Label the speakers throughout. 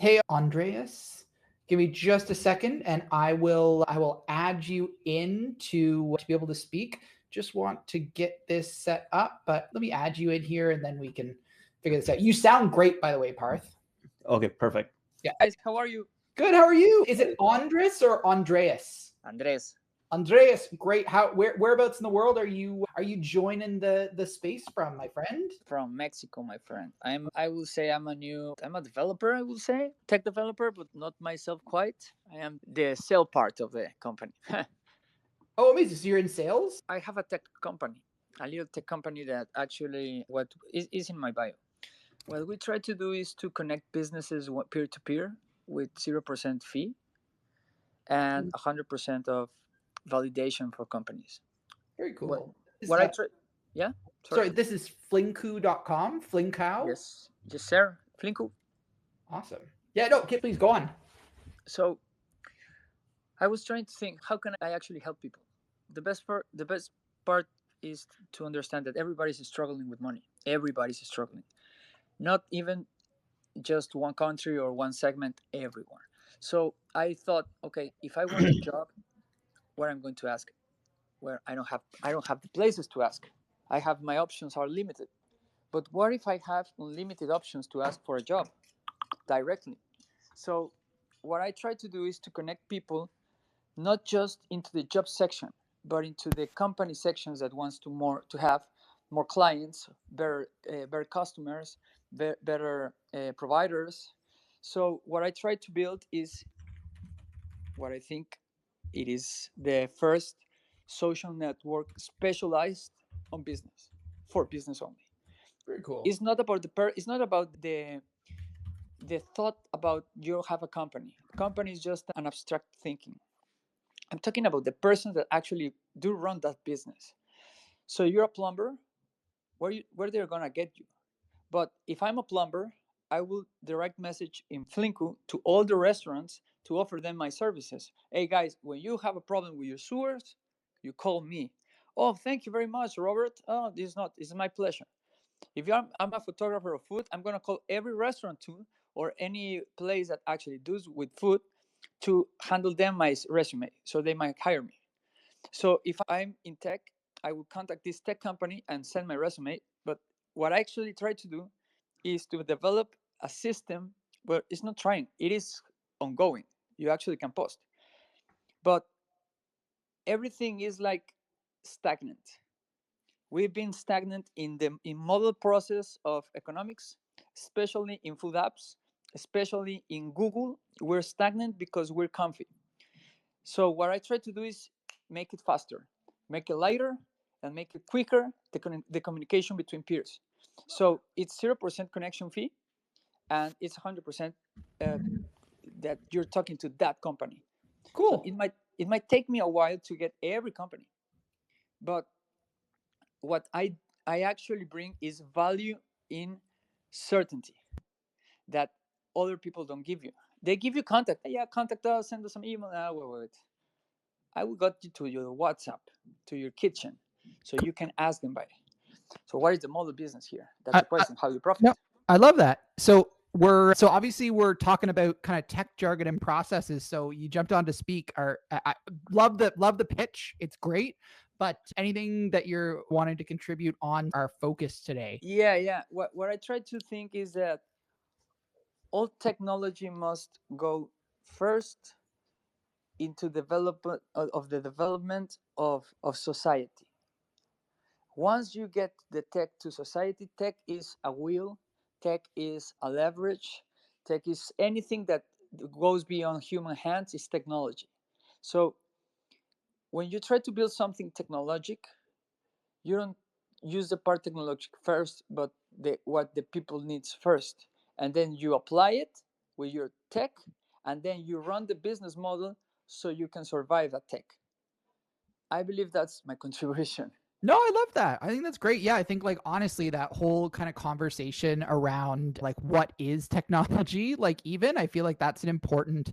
Speaker 1: Hey, Andreas, give me just a second and I will add you in to be able to speak. Just want to get this set up, but let me add you in here and then we can figure this out. You sound great, by the way, Parth.
Speaker 2: Okay, perfect.
Speaker 1: Yeah.
Speaker 3: Guys, how are you?
Speaker 1: Good. How are you? Is it Andres or Andreas?
Speaker 3: Andres.
Speaker 1: Andreas, great. Whereabouts in the world are you joining the space from, my friend?
Speaker 3: From Mexico, my friend. I will say I'm a developer, I will say. Tech developer, but not myself quite. I am the sale part of the company.
Speaker 1: Oh, amazing. So you're in sales?
Speaker 3: I have a tech company. A little tech company that actually what is in my bio. What we try to do is to connect businesses peer to peer with 0% fee and 100% of validation for companies.
Speaker 1: Very
Speaker 3: What
Speaker 1: cool.
Speaker 3: what I try Yeah?
Speaker 1: Sorry, this is flingku.com. Flingcow?
Speaker 3: Yes. Yes, sir. Flinku.
Speaker 1: Awesome. Yeah, no, okay, please go on.
Speaker 3: So I was trying to think, how can I actually help people? The best part is to understand that everybody's struggling with money. Everybody's struggling. Not even just one country or one segment, everyone. So I thought, okay, if I want a job, where I'm going to ask? Where I don't have the places to ask. I have my options are limited. But what if I have unlimited options to ask for a job directly? So what I try to do is to connect people not just into the job section, but into the company sections that wants to have more clients, better customers, better providers. So what I try to build is what I think it is the first social network specialized on business, for business only.
Speaker 1: Very cool.
Speaker 3: It's not about the thought about you have a company. Company is just an abstract thinking. I'm talking about the persons that actually do run that business. So you're a plumber, where they're gonna get you. But if I'm a plumber, I will direct message in Flinku to all the restaurants to offer them my services. Hey guys, when you have a problem with your sewers, you call me. Oh, thank you very much, Robert. Oh, this is my pleasure. If I'm a photographer of food, I'm gonna call every restaurant too, or any place that actually does with food, to handle them my resume, so they might hire me. So if I'm in tech, I will contact this tech company and send my resume. But what I actually try to do is to develop a system where it's not trying, it is ongoing. You actually can post. But everything is like stagnant. We've been stagnant in the model process of economics, especially in food apps, especially in Google. We're stagnant because we're comfy. So what I try to do is make it faster, make it lighter, and make it quicker, the communication between peers. So it's 0% connection fee, and it's 100% uh, that you're talking to that company. So
Speaker 1: Cool.
Speaker 3: it might take me a while to get every company, but what I actually bring is value in certainty that other people don't give you. They give you contact. Yeah, contact us, send us some email. Wait. I will get you to your WhatsApp, to your kitchen, so you can ask them by it. So what is the model business here? That's
Speaker 1: I,
Speaker 3: the question. How you profit?
Speaker 1: no, I love that. So obviously we're talking about kind of tech jargon and processes. So you jumped on to speak. I love the pitch. It's great. But anything that you're wanting to contribute on our focus today?
Speaker 3: Yeah. What I try to think is that all technology must go first into development of the development of society. Once you get the tech to society, tech is a wheel, tech is a leverage, tech is anything that goes beyond human hands is technology. So when you try to build something technologic, you don't use the part technologic first, but what the people needs first, and then you apply it with your tech, and then you run the business model so you can survive a tech. I believe that's my contribution.
Speaker 1: No, I love that. I think that's great. Yeah, I think like honestly, that whole kind of conversation around like what is technology, like even I feel like it's an important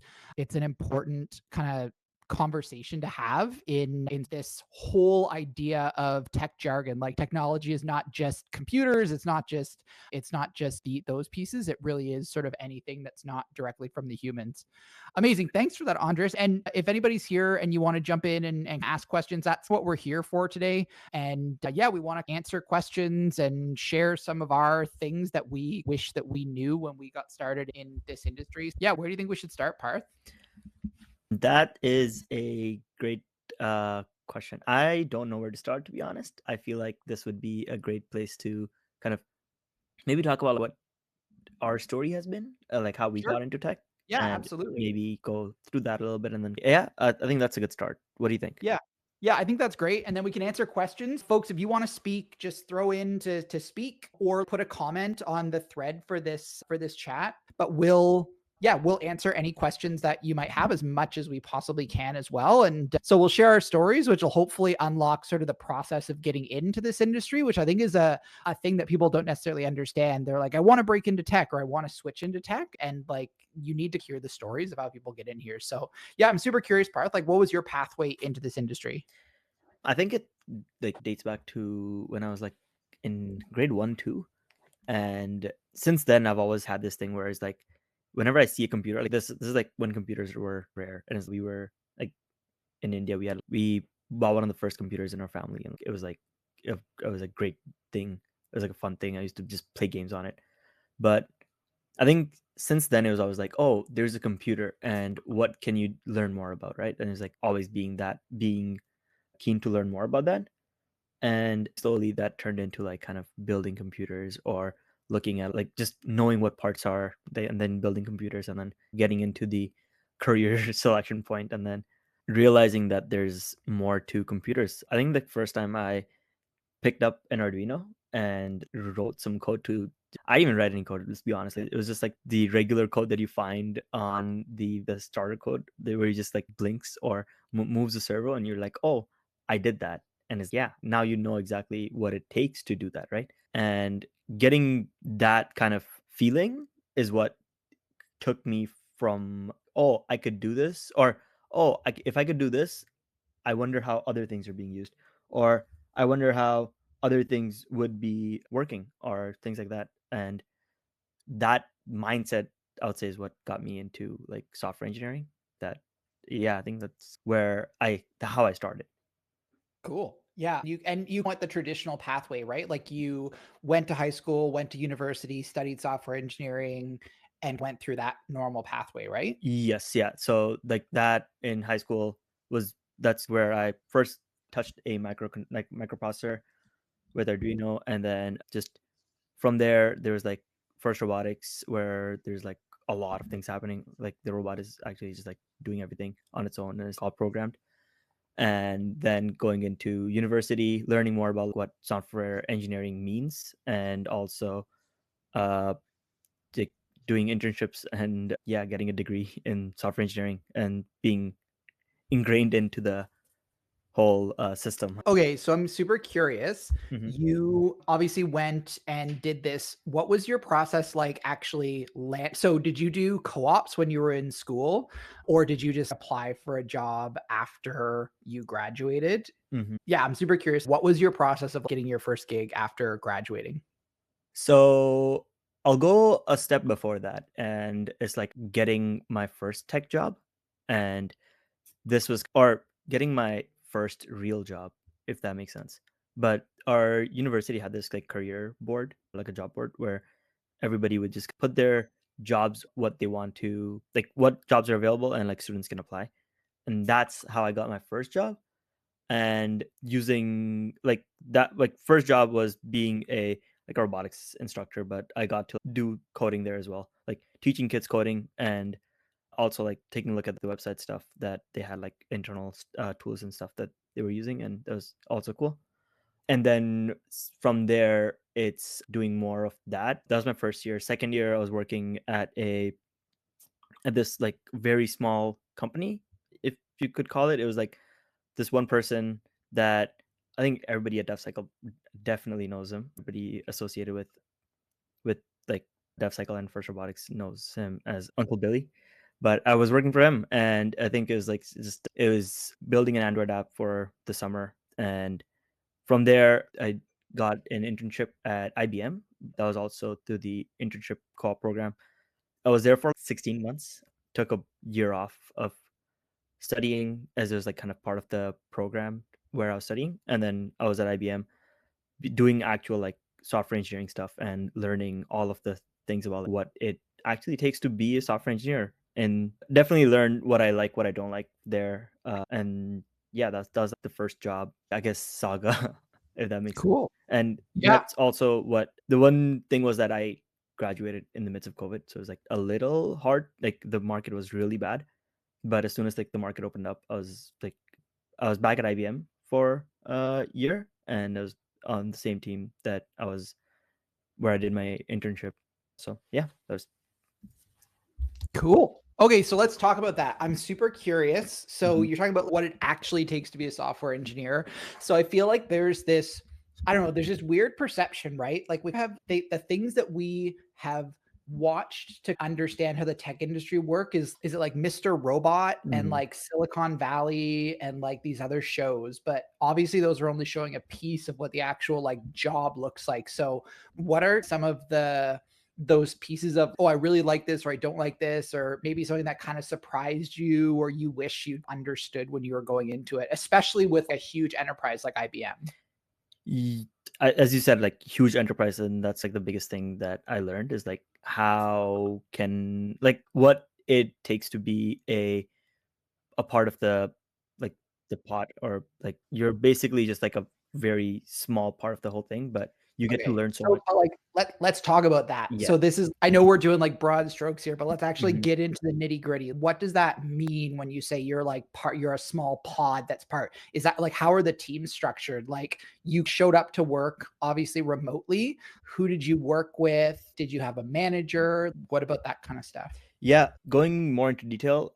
Speaker 1: kind of conversation to have in this whole idea of tech jargon. Like technology is not just computers, it's not just those pieces. It really is sort of anything that's not directly from the humans. Amazing. Thanks for that, Andres. And if anybody's here and you want to jump in and ask questions, that's what we're here for today. And yeah, we want to answer questions and share some of our things that we wish that we knew when we got started in this industry. Yeah, where do you think we should start, Parth?
Speaker 2: That is a great question. I don't know where to start, to be honest. I feel like this would be a great place to kind of maybe talk about what our story has been, like how we
Speaker 1: Sure.
Speaker 2: got into tech,
Speaker 1: Yeah,
Speaker 2: and
Speaker 1: absolutely.
Speaker 2: maybe go through that a little bit. And then, yeah, I think that's a good start. What do you think?
Speaker 1: Yeah. Yeah, I think that's great. And then we can answer questions. Folks, if you want to speak, just throw in to speak or put a comment on the thread for this chat. But we'll answer any questions that you might have as much as we possibly can as well. And so we'll share our stories, which will hopefully unlock sort of the process of getting into this industry, which I think is a thing that people don't necessarily understand. They're like, I want to break into tech or I want to switch into tech. And like you need to hear the stories of how people get in here. So yeah, I'm super curious, Parth. Like, what was your pathway into this industry?
Speaker 2: I think it like dates back to when I was like in grade 1, 2. And since then, I've always had this thing where it's like, whenever I see a computer, like this is like when computers were rare, and as we were like in India, we bought one of the first computers in our family, and it was like it was a great thing. It was like a fun thing. I used to just play games on it. But I think since then, it was always like, oh, there's a computer, and what can you learn more about, right? And it's like always being keen to learn more about that. And slowly that turned into like kind of building computers, or looking at like just knowing what parts are they, and then building computers, and then getting into the career selection point, and then realizing that there's more to computers. I think the first time I picked up an Arduino and wrote some code to, I didn't even write any code, let's be honest. It was just like the regular code that you find on the starter code, where you just like blinks or moves the servo, and you're like, oh, I did that. And it's, yeah, now you know exactly what it takes to do that, right? And getting that kind of feeling is what took me from, oh, I could do this, or oh, if I could do this, I wonder how other things are being used, or I wonder how other things would be working, or things like that. And that mindset, I would say, is what got me into like software engineering. That, yeah, I think that's where how I started.
Speaker 1: Cool. Yeah. You went the traditional pathway, right? Like you went to high school, went to university, studied software engineering, and went through that normal pathway, right?
Speaker 2: Yes, yeah. So like that in high school that's where I first touched a microprocessor with Arduino, and then just from there was like first robotics, where there's like a lot of things happening. Like the robot is actually just like doing everything on its own, and it's all programmed. And then going into university, learning more about what software engineering means, and also uh like doing internships, and yeah, getting a degree in software engineering, and being ingrained into the whole system.
Speaker 1: Okay, so I'm super curious.
Speaker 2: Mhm.
Speaker 1: You obviously went and did this. What was your process like actually land? So did you do co-ops when you were in school, or did you just apply for a job after you graduated?
Speaker 2: Mhm.
Speaker 1: Yeah, I'm super curious. What was your process of getting your first gig after graduating?
Speaker 2: So I'll go a step before that, and it's like getting my first tech job. And this was, or getting my first real job, if that makes sense. But our university had this like career board, like a job board, where everybody would just put their jobs, what they want to, like what jobs are available, and like students can apply. And that's how I got my first job. And using like that, like first job was being a robotics instructor, but I got to do coding there as well, like teaching kids coding, and also like taking a look at the website stuff that they had, like internal tools and stuff that they were using, and that was also cool. And then from there, it's doing more of that. That was my first year. Second year, I was working at this like very small company, if you could call it. It was like this one person that I think everybody at DevCycle definitely knows him. Everybody associated with like DevCycle and First Robotics knows him as Uncle Billy. But I was working for him, and I think it was like it was building an Android app for the summer. And from there, I got an internship at IBM. That was also through the internship co-op program. I was there for 16 months. Took a year off of studying, as it was like kind of part of the program where I was studying. And then I was at IBM doing actual like software engineering stuff and learning all of the things about what it actually takes to be a software engineer, and definitely learn what I like, what I don't like there. And yeah, that was the first job, I guess, saga, if that makes sense.
Speaker 1: Cool.
Speaker 2: And
Speaker 1: Yeah.
Speaker 2: that's also what the one thing was, that I graduated in the midst of COVID. So it was like a little hard. Like the market was really bad. But as soon as like the market opened up, I was back at IBM for a year, and I was on the same team that I was where I did my internship. So yeah, that was
Speaker 1: Cool. Okay, so let's talk about that. I'm super curious. So
Speaker 2: Mhm.
Speaker 1: you're talking about what it actually takes to be a software engineer. So I feel like there's this, I don't know, there's this weird perception, right? Like we have the things that we have watched to understand how the tech industry work is it like Mr. Robot and
Speaker 2: Mhm.
Speaker 1: like Silicon Valley and like these other shows, but obviously those are only showing a piece of what the actual like job looks like. So what are some of those pieces of, oh, I really like this, or I don't like this, or maybe something that kind of surprised you or you wish you'd understood when you were going into it, especially with a huge enterprise like IBM?
Speaker 2: As you said, like huge enterprise, and that's like the biggest thing that I learned is like how can, like, what it takes to be a part of the, like, the pot, or like you're basically just like a very small part of the whole thing, but you get to
Speaker 1: Okay.
Speaker 2: learn so
Speaker 1: So
Speaker 2: much.
Speaker 1: like let's talk about that.
Speaker 2: Yeah.
Speaker 1: So this is, I know we're doing like broad strokes here, but let's actually
Speaker 2: Mhm.
Speaker 1: get into the nitty-gritty. What does that mean when you say you're like part, you're a small pod that's part? Is that like, how are the teams structured? Like you showed up to work obviously remotely. Who did you work with? Did you have a manager? What about that kind of stuff?
Speaker 2: Yeah, going more into detail,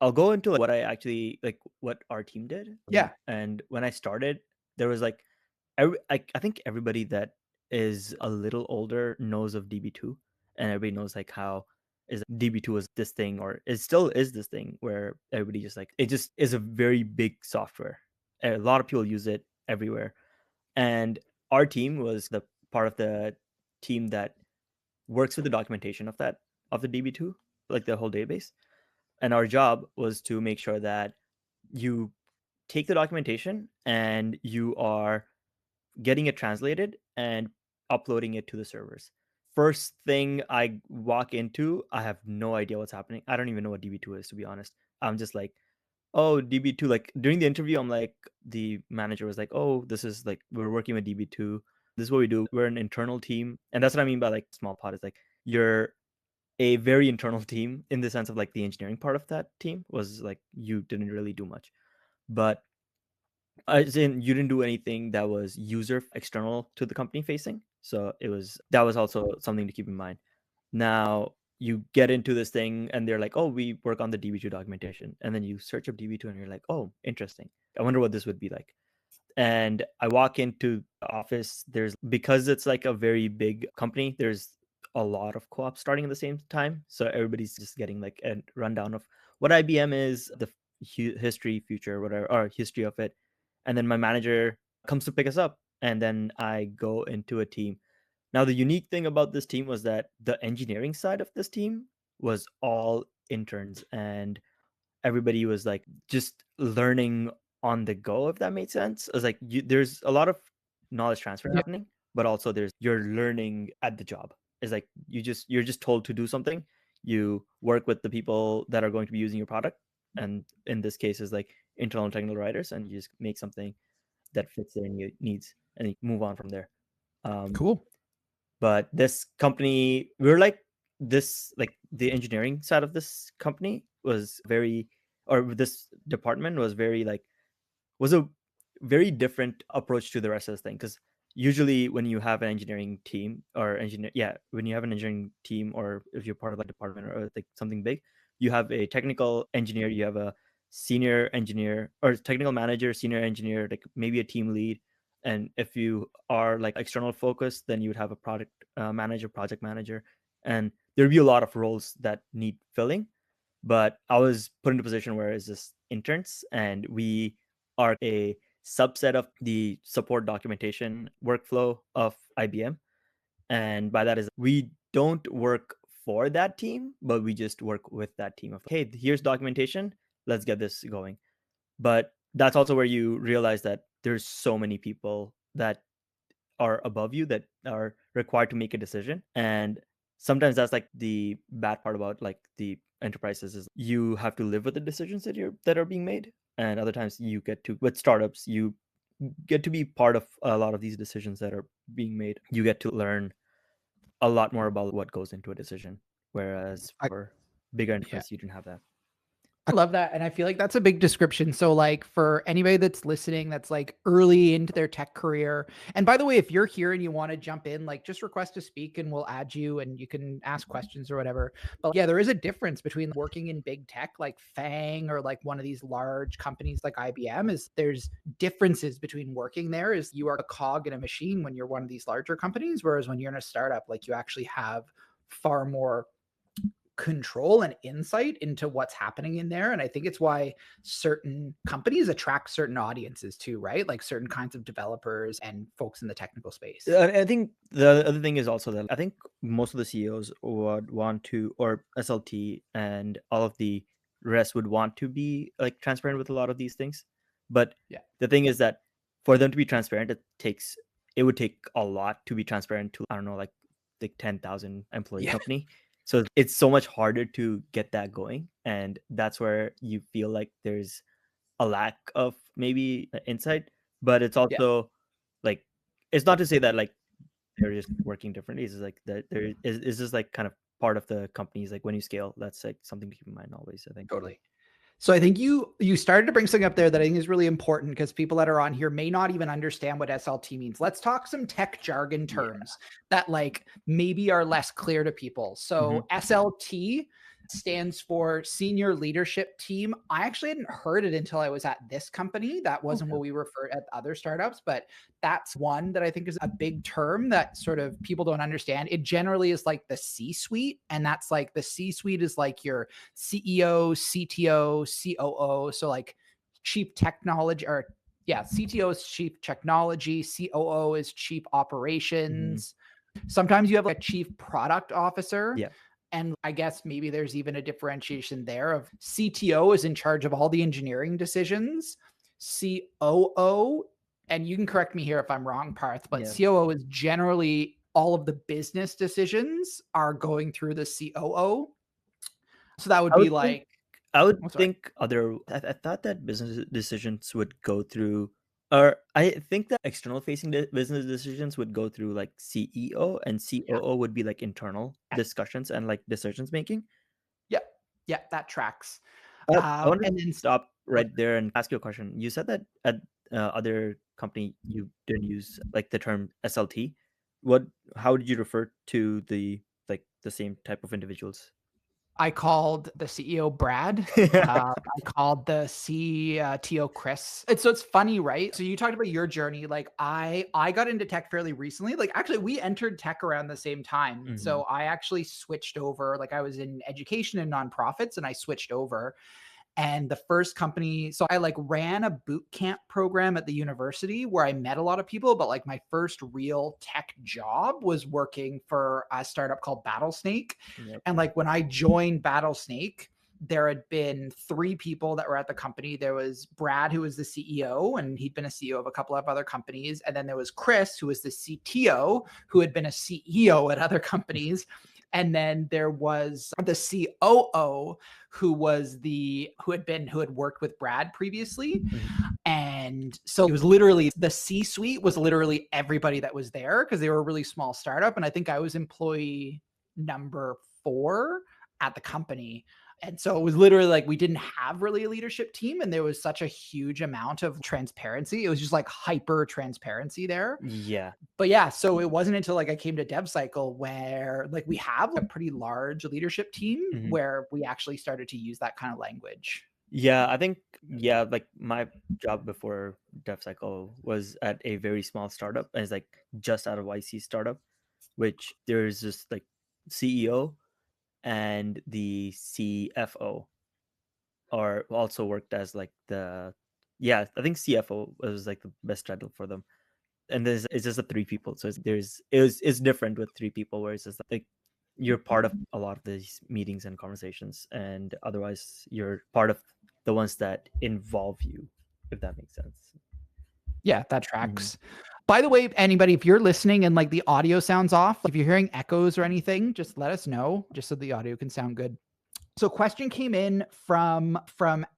Speaker 2: I'll go into like what I actually like, what our team did.
Speaker 1: Yeah.
Speaker 2: And when I started, there was like I think everybody that is a little older knows of DB2, and everybody knows like how is DB2 was this thing, or it still is this thing, where everybody just like, it just is a very big software. A lot of people use it everywhere. And our team was the part of the team that works with the documentation of that, of the DB2, like the whole database. And our job was to make sure that you take the documentation and you are getting it translated and uploading it to the servers. First thing I walk into, I have no idea what's happening. I don't even know what DB2 is, to be honest. I'm just like, oh, DB2. Like during the interview, I'm like, the manager was like, oh, this is like, we're working with DB2. This is what we do. We're an internal team. And that's what I mean by like small pod, is like you're a very internal team, in the sense of like the engineering part of that team was like, you didn't really do much. But as in, you didn't do anything that was user external to the company facing. So that was also something to keep in mind. Now you get into this thing and they're like, oh, we work on the DB2 documentation. And then you search up DB2 and you're like, oh, interesting. I wonder what this would be like. And I walk into the office. Because it's like a very big company, there's a lot of co-ops starting at the same time. So everybody's just getting like a rundown of what IBM is, the history, future, whatever, or history of it. And then my manager comes to pick us up, and then I go into a team. Now, the unique thing about this team was that the engineering side of this team was all interns, and everybody was like just learning on the go, if that made sense. It was like, there's a lot of knowledge transfer
Speaker 1: Yeah.
Speaker 2: happening, but also you're learning at the job. It's like you're just told to do something. You work with the people that are going to be using your product, and in this case is like internal technical writers, and you just make something that fits their needs, and you move on from there. um,
Speaker 1: Cool.
Speaker 2: but this company, we're like this, like the engineering side of this company was very, or this department was very like, was a very different approach to the rest of this thing. Because usually when you have an engineering team, or when you have an engineering team, or if you're part of a department or like something big, you have a technical engineer, you have a senior engineer, or technical manager, senior engineer, like maybe a team lead. And if you are like external focused, then you would have a product manager, project manager. And there'd be a lot of roles that need filling, but I was put in a position where it's just interns, and we are a subset of the support documentation workflow of IBM. And by that is we don't work for that team, but we just work with that team of, hey, here's documentation, let's get this going. But that's also where you realize that there's so many people that are above you that are required to make a decision. And sometimes that's like the bad part about like the enterprises is you have to live with the decisions that are being made. And other times you get to, with startups, you get to be part of a lot of these decisions that are being made. You get to learn a lot more about what goes into a decision, whereas for bigger enterprise you didn't have that.
Speaker 1: I love that. And I feel like that's a big description. So like for anybody that's listening, that's like early into their tech career. And by the way, if you're here and you want to jump in, like just request to speak and we'll add you and you can ask questions or whatever. But yeah, there is a difference between working in big tech like FANG or like one of these large companies like IBM. Is there's differences between working there. Is you are a cog in a machine when you're one of these larger companies, whereas when you're in a startup, like you actually have far more control and insight into what's happening in there. And I think it's why certain companies attract certain audiences too, right? Like certain kinds of developers and folks in the technical space.
Speaker 2: I think the other thing is also that I think most of the CEOs would want to, or SLT and all of the rest would want to be like transparent with a lot of these things. But
Speaker 1: Yeah.
Speaker 2: the thing is that for them to be transparent, it would take a lot to be transparent to, I don't know, like 10,000 employee company. So it's so much harder to get that going. And that's where you feel like there's a lack of maybe insight, but it's also like, it's not to say that like they're just working differently. It's just like that there is just like kind of part of the companies, like when you scale, that's like something to keep in mind always, I think.
Speaker 1: Totally. So I think you started to bring something up there that I think is really important because people that are on here may not even understand what SLT means. Let's talk some tech jargon terms that like maybe are less clear to people. So SLT stands for Senior Leadership Team. I actually hadn't heard it until I was at this company. That wasn't what we refer at other startups, but that's one that I think is a big term that sort of people don't understand. It generally is like the C-suite, and that's like the C-suite is like your CEO, CTO, COO. So like chief technology or CTO is chief technology, COO is chief operations. Sometimes you have like a chief product officer.
Speaker 2: Yeah.
Speaker 1: And I guess maybe there's even a differentiation there of CTO is in charge of all the engineering decisions. COO, and you can correct me here if I'm wrong, Parth, but COO is generally all of the business decisions are going through the COO. So that would be like,
Speaker 2: I would think I thought that business decisions would go through, or I think that external facing business decisions would go through like CEO, and COO would be like internal discussions and like decisions making.
Speaker 1: Yeah, that tracks.
Speaker 2: I want to
Speaker 1: and then
Speaker 2: stop right there and ask you a question. You said that at other company you didn't use like the term SLT. How did you refer to the same type of individuals?
Speaker 1: I called the CEO Brad. I called the CTO Chris. And so it's funny, right? So you talked about your journey. Like I got into tech fairly recently. Like actually we entered tech around the same time. So I actually switched over. Like I was in education and nonprofits and I switched over. And the first company, so I like ran a boot camp program at the university where I met a lot of people, but like my first real tech job was working for a startup called Battlesnake. And like when I joined Battlesnake, there had been 3 people that were at the company. There was Brad, who was the CEO, and he'd been a CEO of a couple of other companies. And then there was Chris, who was the CTO, who had been a CEO at other companies. And then there was the COO, who had worked with Brad previously. And so it was literally the C-suite was literally everybody that was there because they were a really small startup. And I think I was employee number 4 at the company. And so it was literally like we didn't have really a leadership team, and there was such a huge amount of transparency. It was just like hyper transparency there.
Speaker 2: Yeah.
Speaker 1: But yeah, so it wasn't until like I came to DEVCYCLE where like we have a pretty large leadership team where we actually started to use that kind of language.
Speaker 2: Yeah, I think like my job before DevCycle was at a very small startup, and it's like just out of YC startup, which there's this like CEO, and the CFO, or also worked as like I think CFO was like the best title for them. And it's just the three people, so it's different with three people, where it's just like you're part of a lot of these meetings and conversations, and otherwise you're part of the ones that involve you, if that makes sense.
Speaker 1: Yeah, that tracks. By the way, anybody, if you're listening and like the audio sounds off, if you're hearing echoes or anything, just let us know, just so the audio can sound good. So question came in from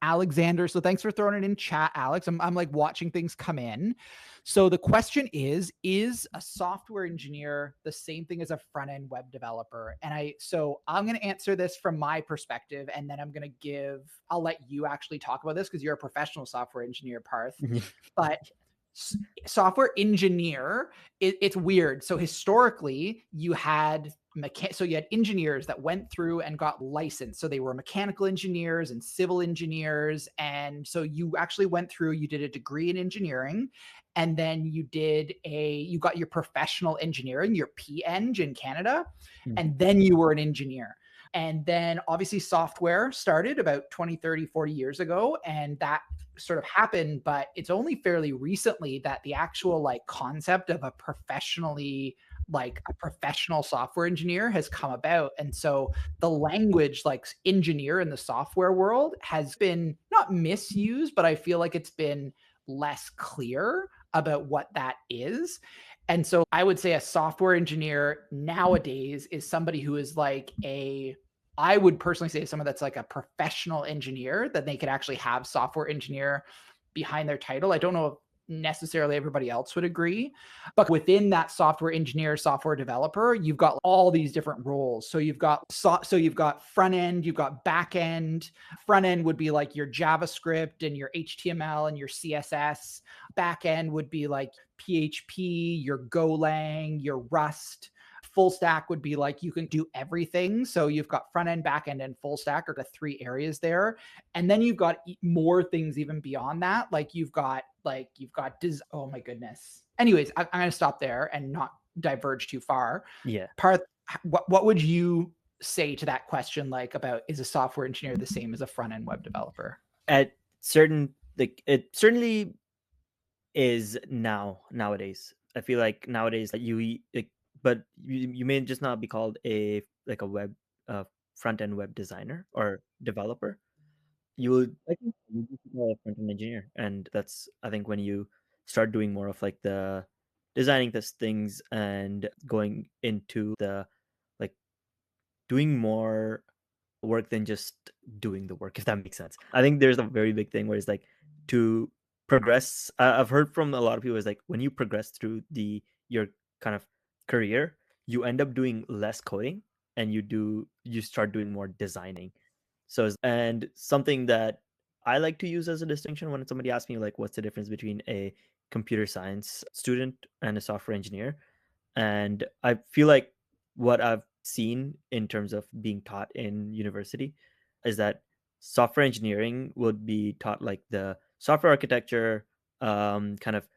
Speaker 1: Alexander. So thanks for throwing it in chat, Alex. I'm like watching things come in. So the question is a software engineer the same thing as a front-end web developer? And I'm going to answer this from my perspective, and then I'll let you actually talk about this because you're a professional software engineer, Parth. But software engineer, it's weird. So historically, you had engineers that went through and got licensed. So they were mechanical engineers and civil engineers. And so you actually went through, you did a degree in engineering, and then you got your professional engineering, your P-Eng in Canada, and then you were an engineer. And then obviously software started about 20, 30, 40 years ago, and that sort of happened, but it's only fairly recently that the actual like concept of a professional software engineer has come about. And so the language like engineer in the software world has been not misused, but I feel like it's been less clear about what that is. And so I would say a software engineer nowadays is somebody who is like I would personally say someone that's like a professional engineer, that they could actually have software engineer behind their title. I don't know if necessarily everybody else would agree, but within that software engineer, software developer, you've got all these different roles. So you've got front end, you've got back end. Front end would be like your JavaScript and your HTML and your CSS. Back end would be like PHP, your Golang, your Rust. Full stack would be like you can do everything. So you've got front end, back end, and full stack are the three areas there. And then you've got more things even beyond that. Oh my goodness. Anyways, I'm going to stop there and not diverge too far.
Speaker 2: Yeah.
Speaker 1: Parth, what would you say to that question? Like about, is a software engineer the same as a front end web developer?
Speaker 2: It certainly is nowadays. I feel like nowadays that but you may just not be called a web front end web designer or developer. You just be a front end engineer, and that's, I think, when you start doing more of like the designing these things and going into the like doing more work than just doing the work, if that makes sense. I think there's a very big thing where it's like to progress. I've heard from a lot of people is like when you progress through your kind of career, you end up doing less coding and you start doing more designing. And something that I like to use as a distinction when somebody asks me like what's the difference between a computer science student and a software engineer, and I feel like what I've seen in terms of being taught in university is that software engineering would be taught like the software architecture, kind of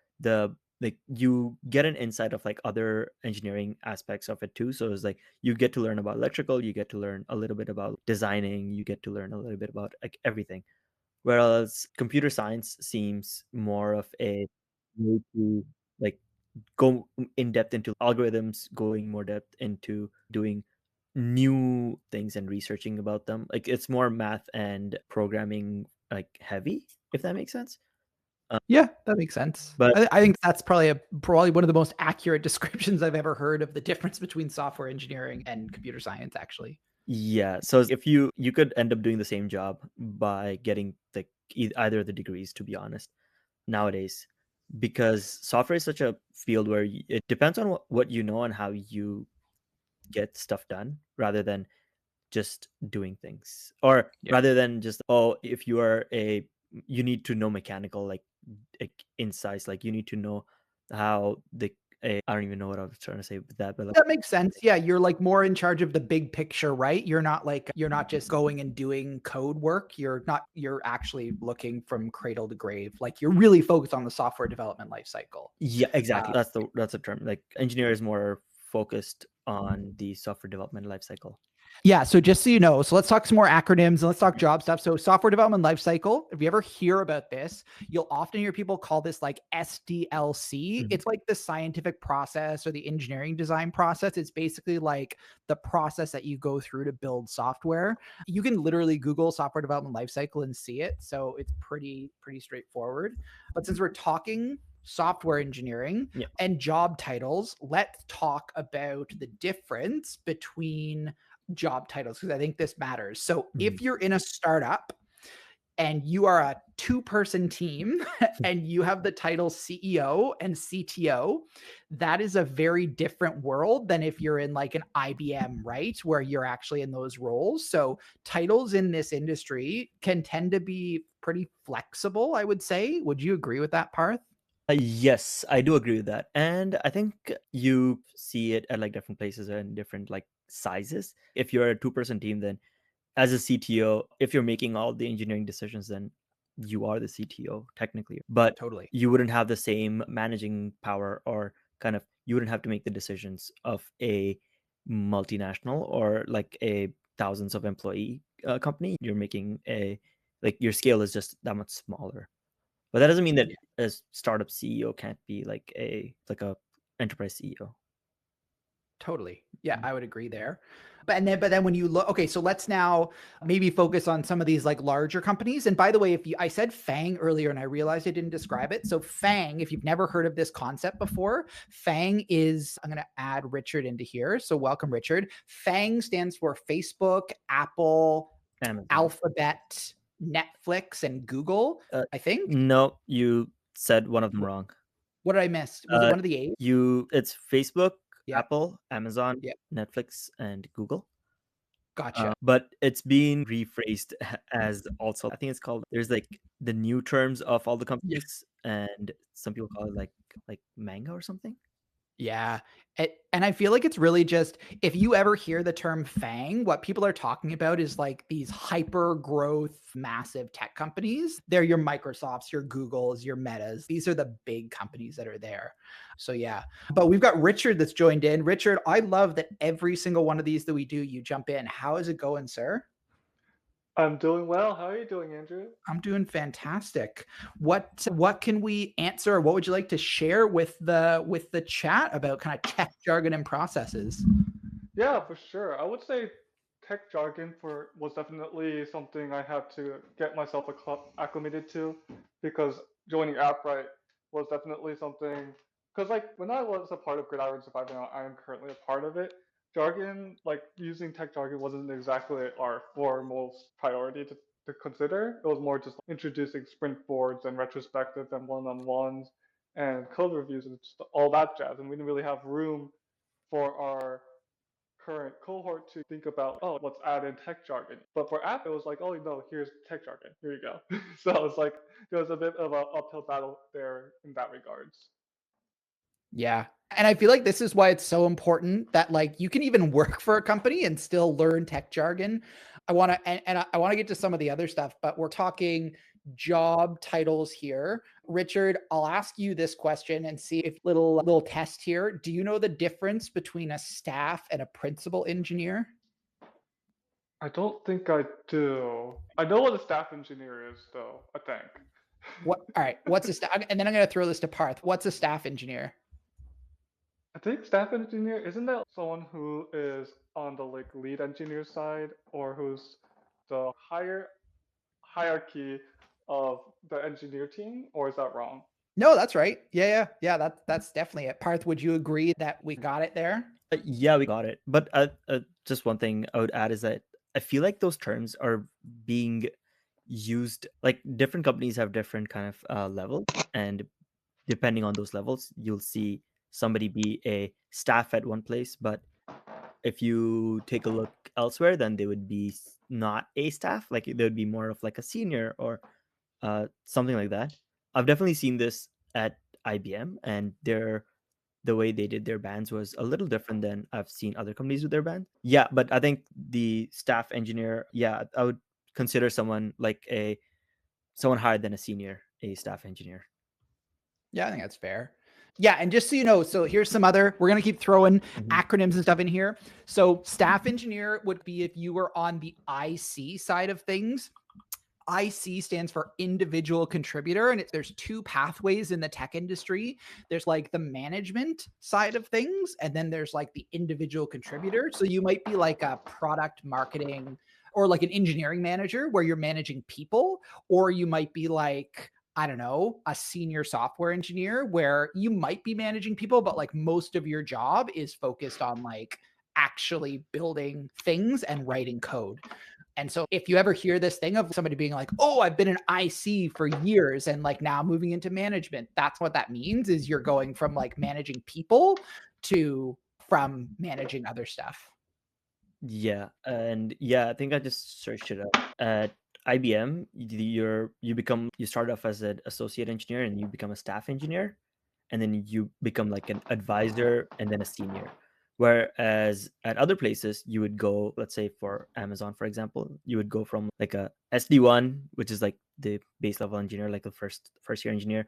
Speaker 2: you get an insight of like other engineering aspects of it too. So it's like you get to learn about electrical, you get to learn a little bit about designing, you get to learn a little bit about like everything. Whereas computer science seems more of a way to like go in depth into algorithms, going more depth into doing new things and researching about them. Like it's more math and programming like heavy, if that makes sense.
Speaker 1: Yeah, that makes sense.
Speaker 2: But
Speaker 1: I think that's probably one of the most accurate descriptions I've ever heard of the difference between software engineering and computer science, actually.
Speaker 2: yeah, so if you could end up doing the same job by getting like either of the degrees, to be honest, nowadays, because software is such a field where it depends on what you know and how you get stuff done, rather than just doing things, or rather than just, if you need to know mechanical like insights, like you need to know how I don't even know what I was trying to say with that, but like,
Speaker 1: That makes sense. Yeah, you're like more in charge of the big picture, right? You're not just going and doing code work. You're actually looking from cradle to grave. Like you're really focused on the software development lifecycle.
Speaker 2: yeah, exactly. That's the term. Like engineer is more focused on the software development lifecycle.
Speaker 1: Yeah, so just so you know, so let's talk some more acronyms and let's talk job stuff. So software development lifecycle, if you ever hear about this, you'll often hear people call this like SDLC.
Speaker 2: Mhm.
Speaker 1: It's like the scientific process or the engineering design process. It's basically like the process that you go through to build software. You can literally Google software development lifecycle and see it. So it's pretty straightforward. But since we're talking software engineering
Speaker 2: Yeah.
Speaker 1: and job titles, let's talk about the difference between job titles because I think this matters. So if you're in a startup and you are a 2-person team and you have the title CEO and CTO, that is a very different world than if you're in like an IBM, right? Where you're actually in those roles. So titles in this industry can tend to be pretty flexible, I would say. Would you agree with that, Parth?
Speaker 2: Yes, I do agree with that. And I think you see it at like different places and different like sizes. If you're a 2-person team, then as a CTO, if you're making all the engineering decisions, then you are the CTO technically. But
Speaker 1: Totally.
Speaker 2: you wouldn't have the same managing power, or kind of you wouldn't have to make the decisions of a multinational or like a thousands of employee company. You're making a like your scale is just that much smaller. But that doesn't mean that
Speaker 1: Yeah.
Speaker 2: a startup CEO can't be like a enterprise CEO.
Speaker 1: Totally. Yeah, I would agree there. But then when you look, okay, so let's now maybe focus on some of these like larger companies. And by the way, I said FANG earlier and I realized I didn't describe it. So FANG, if you've never heard of this concept before, FANG is, I'm going to add Richard into here. So welcome, Richard. FANG stands for Facebook, Apple,
Speaker 2: Amazon.
Speaker 1: Alphabet, Netflix, and Google, I think.
Speaker 2: No, you said one of them wrong.
Speaker 1: What did I miss? Was it one of the 8?
Speaker 2: It's Facebook,
Speaker 1: Yeah.
Speaker 2: Apple, Amazon,
Speaker 1: Yeah.
Speaker 2: Netflix, and Google.
Speaker 1: Gotcha.
Speaker 2: But it's been rephrased as also, I think it's called, there's like the new terms of all the companies, and some people call it like manga or something.
Speaker 1: Yeah. And I feel like it's really just if you ever hear the term FANG, what people are talking about is like these hyper growth, massive tech companies. They're your Microsofts, your Googles, your Metas. These are the big companies that are there. So, yeah. But we've got Richard that's joined in. Richard, I love that every single one of these that we do, you jump in. How is it going, sir?
Speaker 4: I'm doing well. How are you doing, Andrew?
Speaker 1: I'm doing fantastic. What can we answer? Or what would you like to share with the chat about kind of tech jargon and processes?
Speaker 4: Yeah, for sure. I would say tech jargon was definitely something I had to get myself acclimated to, because joining AppRight was definitely something. Because like when I was a part of Grid Iron Survivor, now I am currently a part of it. Jargon, like using tech jargon, wasn't exactly our foremost priority to consider. It was more just introducing sprint boards and retrospectives and one-on-ones and code reviews and just all that jazz. And we didn't really have room for our current cohort to think about, oh, let's add in tech jargon. But for app, it was like, oh no, here's tech jargon. Here you go. So it's like there was a bit of an uphill battle there in that regards.
Speaker 1: Yeah. And I feel like this is why it's so important that like you can even work for a company and still learn tech jargon. I want to and I want to get to some of the other stuff, but we're talking job titles here. Richard, I'll ask you this question and see if little test here. Do you know the difference between a staff and a principal engineer?
Speaker 4: I don't think I do. I know what a staff engineer is, though, I think.
Speaker 1: What all right, what's a staff? And then I'm going to throw this to Parth. What's a staff engineer?
Speaker 4: I think staff engineer, isn't that someone who is on the like lead engineer side, or who's the higher hierarchy of the engineer team, or is that wrong?
Speaker 1: No, that's right. Yeah. That's definitely it. Parth, would you agree that we got it there?
Speaker 2: Yeah, we got it. But just one thing I would add is that I feel like those terms are being used, like different companies have different kind of levels, and depending on those levels, you'll see somebody be a staff at one place, but if you take a look elsewhere, then they would be not a staff, like they would be more of like a senior or something like that. I've definitely seen this at IBM, and the way they did their bands was a little different than I've seen other companies with their band. Yeah, but I think the staff engineer, yeah, I would consider someone like someone higher than a senior, a staff engineer.
Speaker 1: Yeah, I think that's fair. Yeah, and just so you know, so here's some other, we're going to keep throwing
Speaker 2: Mhm.
Speaker 1: acronyms and stuff in here. So staff engineer would be if you were on the IC side of things. IC stands for individual contributor, and there's two pathways in the tech industry. There's like the management side of things, and then there's like the individual contributor. So you might be like a product marketing or like an engineering manager where you're managing people, or you might be like, I don't know, a senior software engineer where you might be managing people, but like most of your job is focused on like actually building things and writing code. And so if you ever hear this thing of somebody being like, oh, I've been an IC for years and like now moving into management, that's what that means is you're going from like managing people to from managing other stuff.
Speaker 2: Yeah, and yeah, I think I just searched it up. At IBM, you start off as an associate engineer and you become a staff engineer, and then you become like an advisor and then a senior. Whereas at other places, you would go, let's say for Amazon, for example, you would go from like a SD1, which is like the base level engineer, like the first year engineer,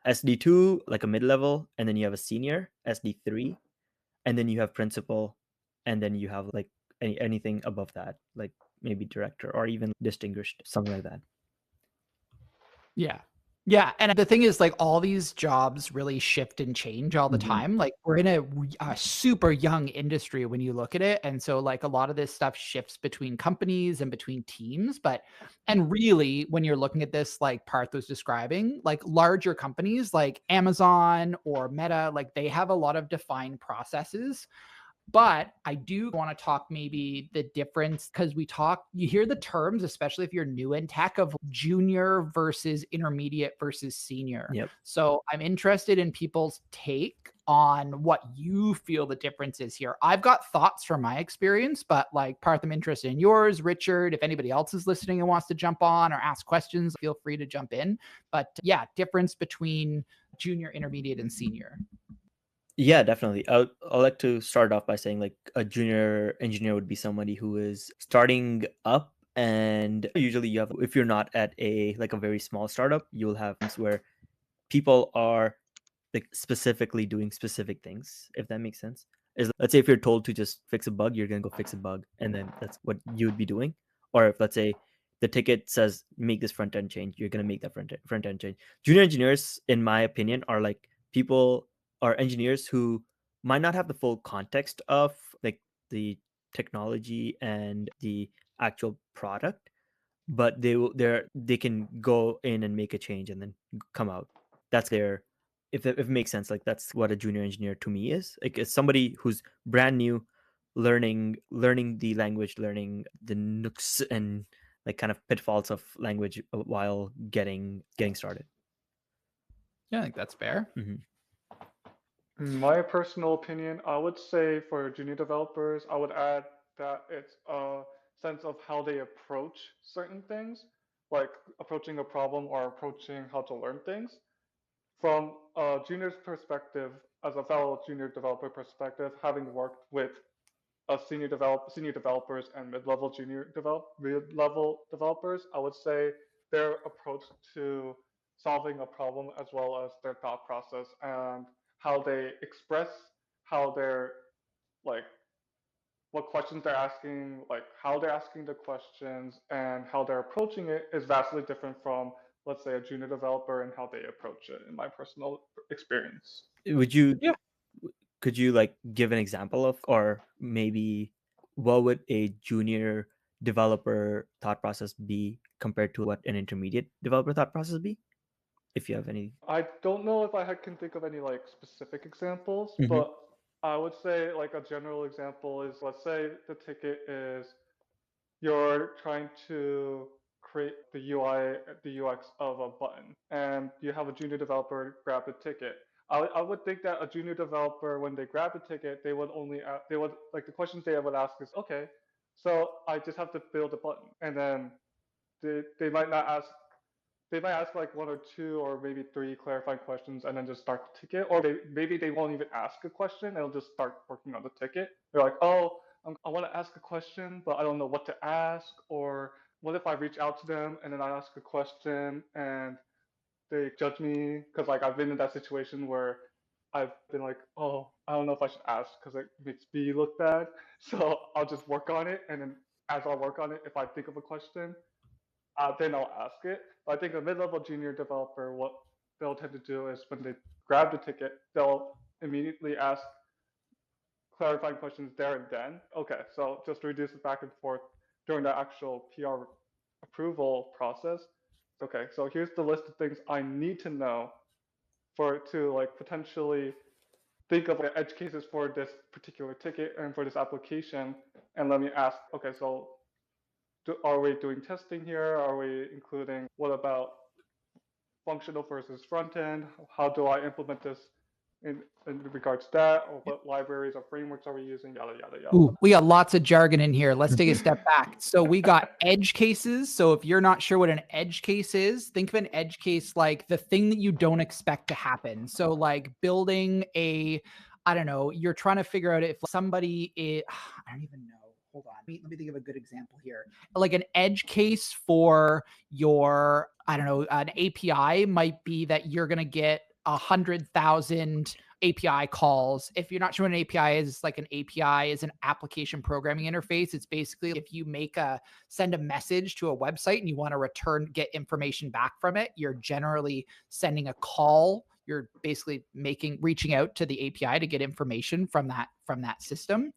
Speaker 2: SD2, like a mid level, and then you have a senior, SD3, and then you have principal, and then you have like anything above that, like maybe director or even distinguished, something like that.
Speaker 1: Yeah. Yeah. And the thing is, like, all these jobs really shift and change all the
Speaker 2: Mhm.
Speaker 1: time. Like, we're in a super young industry when you look at it. And so, like, a lot of this stuff shifts between companies and between teams. And really, when you're looking at this, like Parth was describing, like larger companies like Amazon or Meta, like, they have a lot of defined processes. But I do want to talk maybe the difference because you hear the terms, especially if you're new in tech, of junior versus intermediate versus senior.
Speaker 2: Yep.
Speaker 1: So I'm interested in people's take on what you feel the difference is here. I've got thoughts from my experience, but like Parth, I'm interested in yours. Richard, if anybody else is listening and wants to jump on or ask questions, feel free to jump in. But yeah, difference between junior, intermediate, and senior.
Speaker 2: Yeah, definitely. I'd like to start off by saying like a junior engineer would be somebody who is starting up, and usually you have, if you're not at a like a very small startup, you'll have things where people are like specifically doing specific things, if that makes sense. Is, let's say if you're told to just fix a bug, you're gonna go fix a bug, and then that's what you would be doing. Or if, let's say, the ticket says make this front end change, you're gonna make that front end change. Junior engineers, in my opinion, are like people or engineers who might not have the full context of like the technology and the actual product, but they can go in and make a change and then come out. That's their, if it makes sense, like that's what a junior engineer to me is. Like it's somebody who's brand new, learning the language, learning the nooks and like kind of pitfalls of language while getting started.
Speaker 1: Yeah, I think that's fair.
Speaker 2: Mm-hmm.
Speaker 4: In my personal opinion, I would say for junior developers, I would add that it's a sense of how they approach certain things, like approaching a problem or approaching how to learn things. From a junior's perspective, as a fellow junior developer perspective, having worked with senior developers and mid-level developers, I would say their approach to solving a problem as well as their thought process and how they express how they're like what questions they're asking, like how they're asking the questions and how they're approaching it is vastly different from, let's say, a junior developer and how they approach it in my personal experience.
Speaker 2: Would you,
Speaker 1: Yeah.
Speaker 2: could you like give an example of, or maybe what would a junior developer thought process be compared to what an intermediate developer thought process be, if you have any?
Speaker 4: I don't know if can think of any like specific examples,
Speaker 2: Mm-hmm.
Speaker 4: but I would say like a general example is, let's say the ticket is you're trying to create the UI, the UX of a button, and you have a junior developer grab the ticket. I would think that a junior developer, when they grab the ticket, they would they would like the questions they would ask is, okay, so I just have to build a button, and then they might not ask they might ask like one or two or maybe three clarifying questions and then just start the ticket. Or maybe they won't even ask a question and they'll just start working on the ticket. They're like, oh, I want to ask a question, but I don't know what to ask. Or what if I reach out to them and then I ask a question and they judge me? Because like I've been in that situation where I've been like, oh, I don't know if I should ask because it makes me look bad. So I'll just work on it, and then as I work on it, if I think of a question, then I'll ask it. But I think a mid-level junior developer, what they'll tend to do is when they grab the ticket, they'll immediately ask clarifying questions there and then. Okay, so just to reduce it back and forth during the actual PR approval process. Okay, so here's the list of things I need to know for to like potentially think of like edge cases for this particular ticket and for this application, and let me ask, okay, so are we doing testing here? Are we including, what about functional versus front end? How do I implement this in regards to that? Or what libraries or frameworks are we using? Yada, yada, yada.
Speaker 1: Ooh, we got lots of jargon in here. Let's take a step back. So we got edge cases. So if you're not sure what an edge case is, think of an edge case like the thing that you don't expect to happen. So like building I don't know, you're trying to figure out if somebody is, I don't even know. Hold on. Let me think of a good example here. Like an edge case for your, I don't know, an API might be that you're going to get 100,000 API calls. If you're not sure what an API is, it's like an API is an application programming interface. It's basically if you send a message to a website and you want to get information back from it, you're generally sending a call. You're basically reaching out to the API to get information from that system.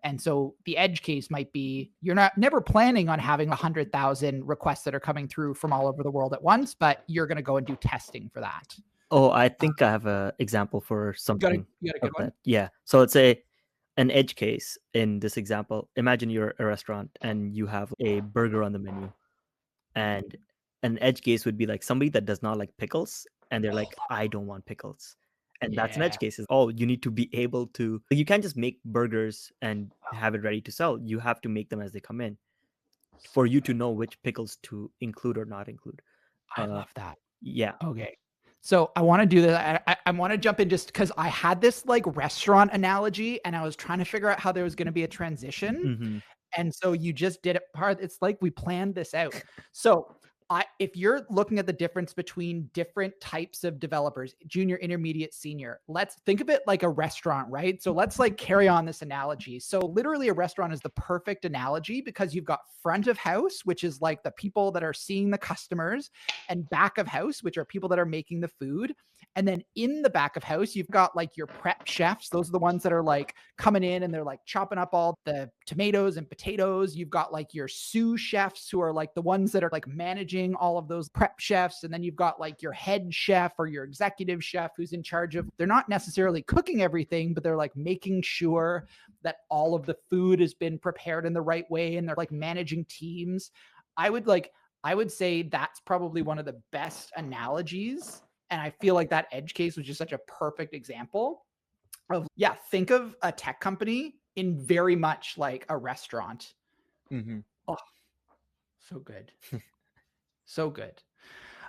Speaker 1: And so the edge case might be you're never planning on having 100,000 requests that are coming through from all over the world at once, but you're going to go and do testing for that.
Speaker 2: Oh, I think I have an example for something
Speaker 1: You got a
Speaker 2: of
Speaker 1: good one?
Speaker 2: that. Yeah. So let's say an edge case in this example. Imagine you're a restaurant and you have a burger on the menu. And an edge case would be like somebody that does not like pickles and they're like, I don't want pickles. And that's an edge case. You need to be able to, you can't just make burgers and have it ready to sell. You have to make them as they come in for you to know which pickles to include or not include.
Speaker 1: I love that.
Speaker 2: Yeah.
Speaker 1: Okay. So I want to do that. I want to jump in just because I had this like restaurant analogy and I was trying to figure out how there was going to be a transition.
Speaker 2: Mm-hmm.
Speaker 1: And so you just did it, Parth. It's like we planned this out. So if you're looking at the difference between different types of developers, junior, intermediate, senior, let's think of it like a restaurant, right? So let's like carry on this analogy. So literally a restaurant is the perfect analogy because you've got front of house, which is like the people that are seeing the customers, and back of house, which are people that are making the food. And then in the back of house, you've got like your prep chefs. Those are the ones that are like coming in and they're like chopping up all the tomatoes and potatoes. You've got like your sous chefs who are like the ones that are like managing all of those prep chefs. And then you've got like your head chef or your executive chef who's in charge of, they're not necessarily cooking everything, but they're like making sure that all of the food has been prepared in the right way. And they're like managing teams. I would say that's probably one of the best analogies. And I feel like that edge case was just such a perfect example of, think of a tech company in very much like a restaurant.
Speaker 2: Mm-hmm.
Speaker 1: Oh, so good. So good.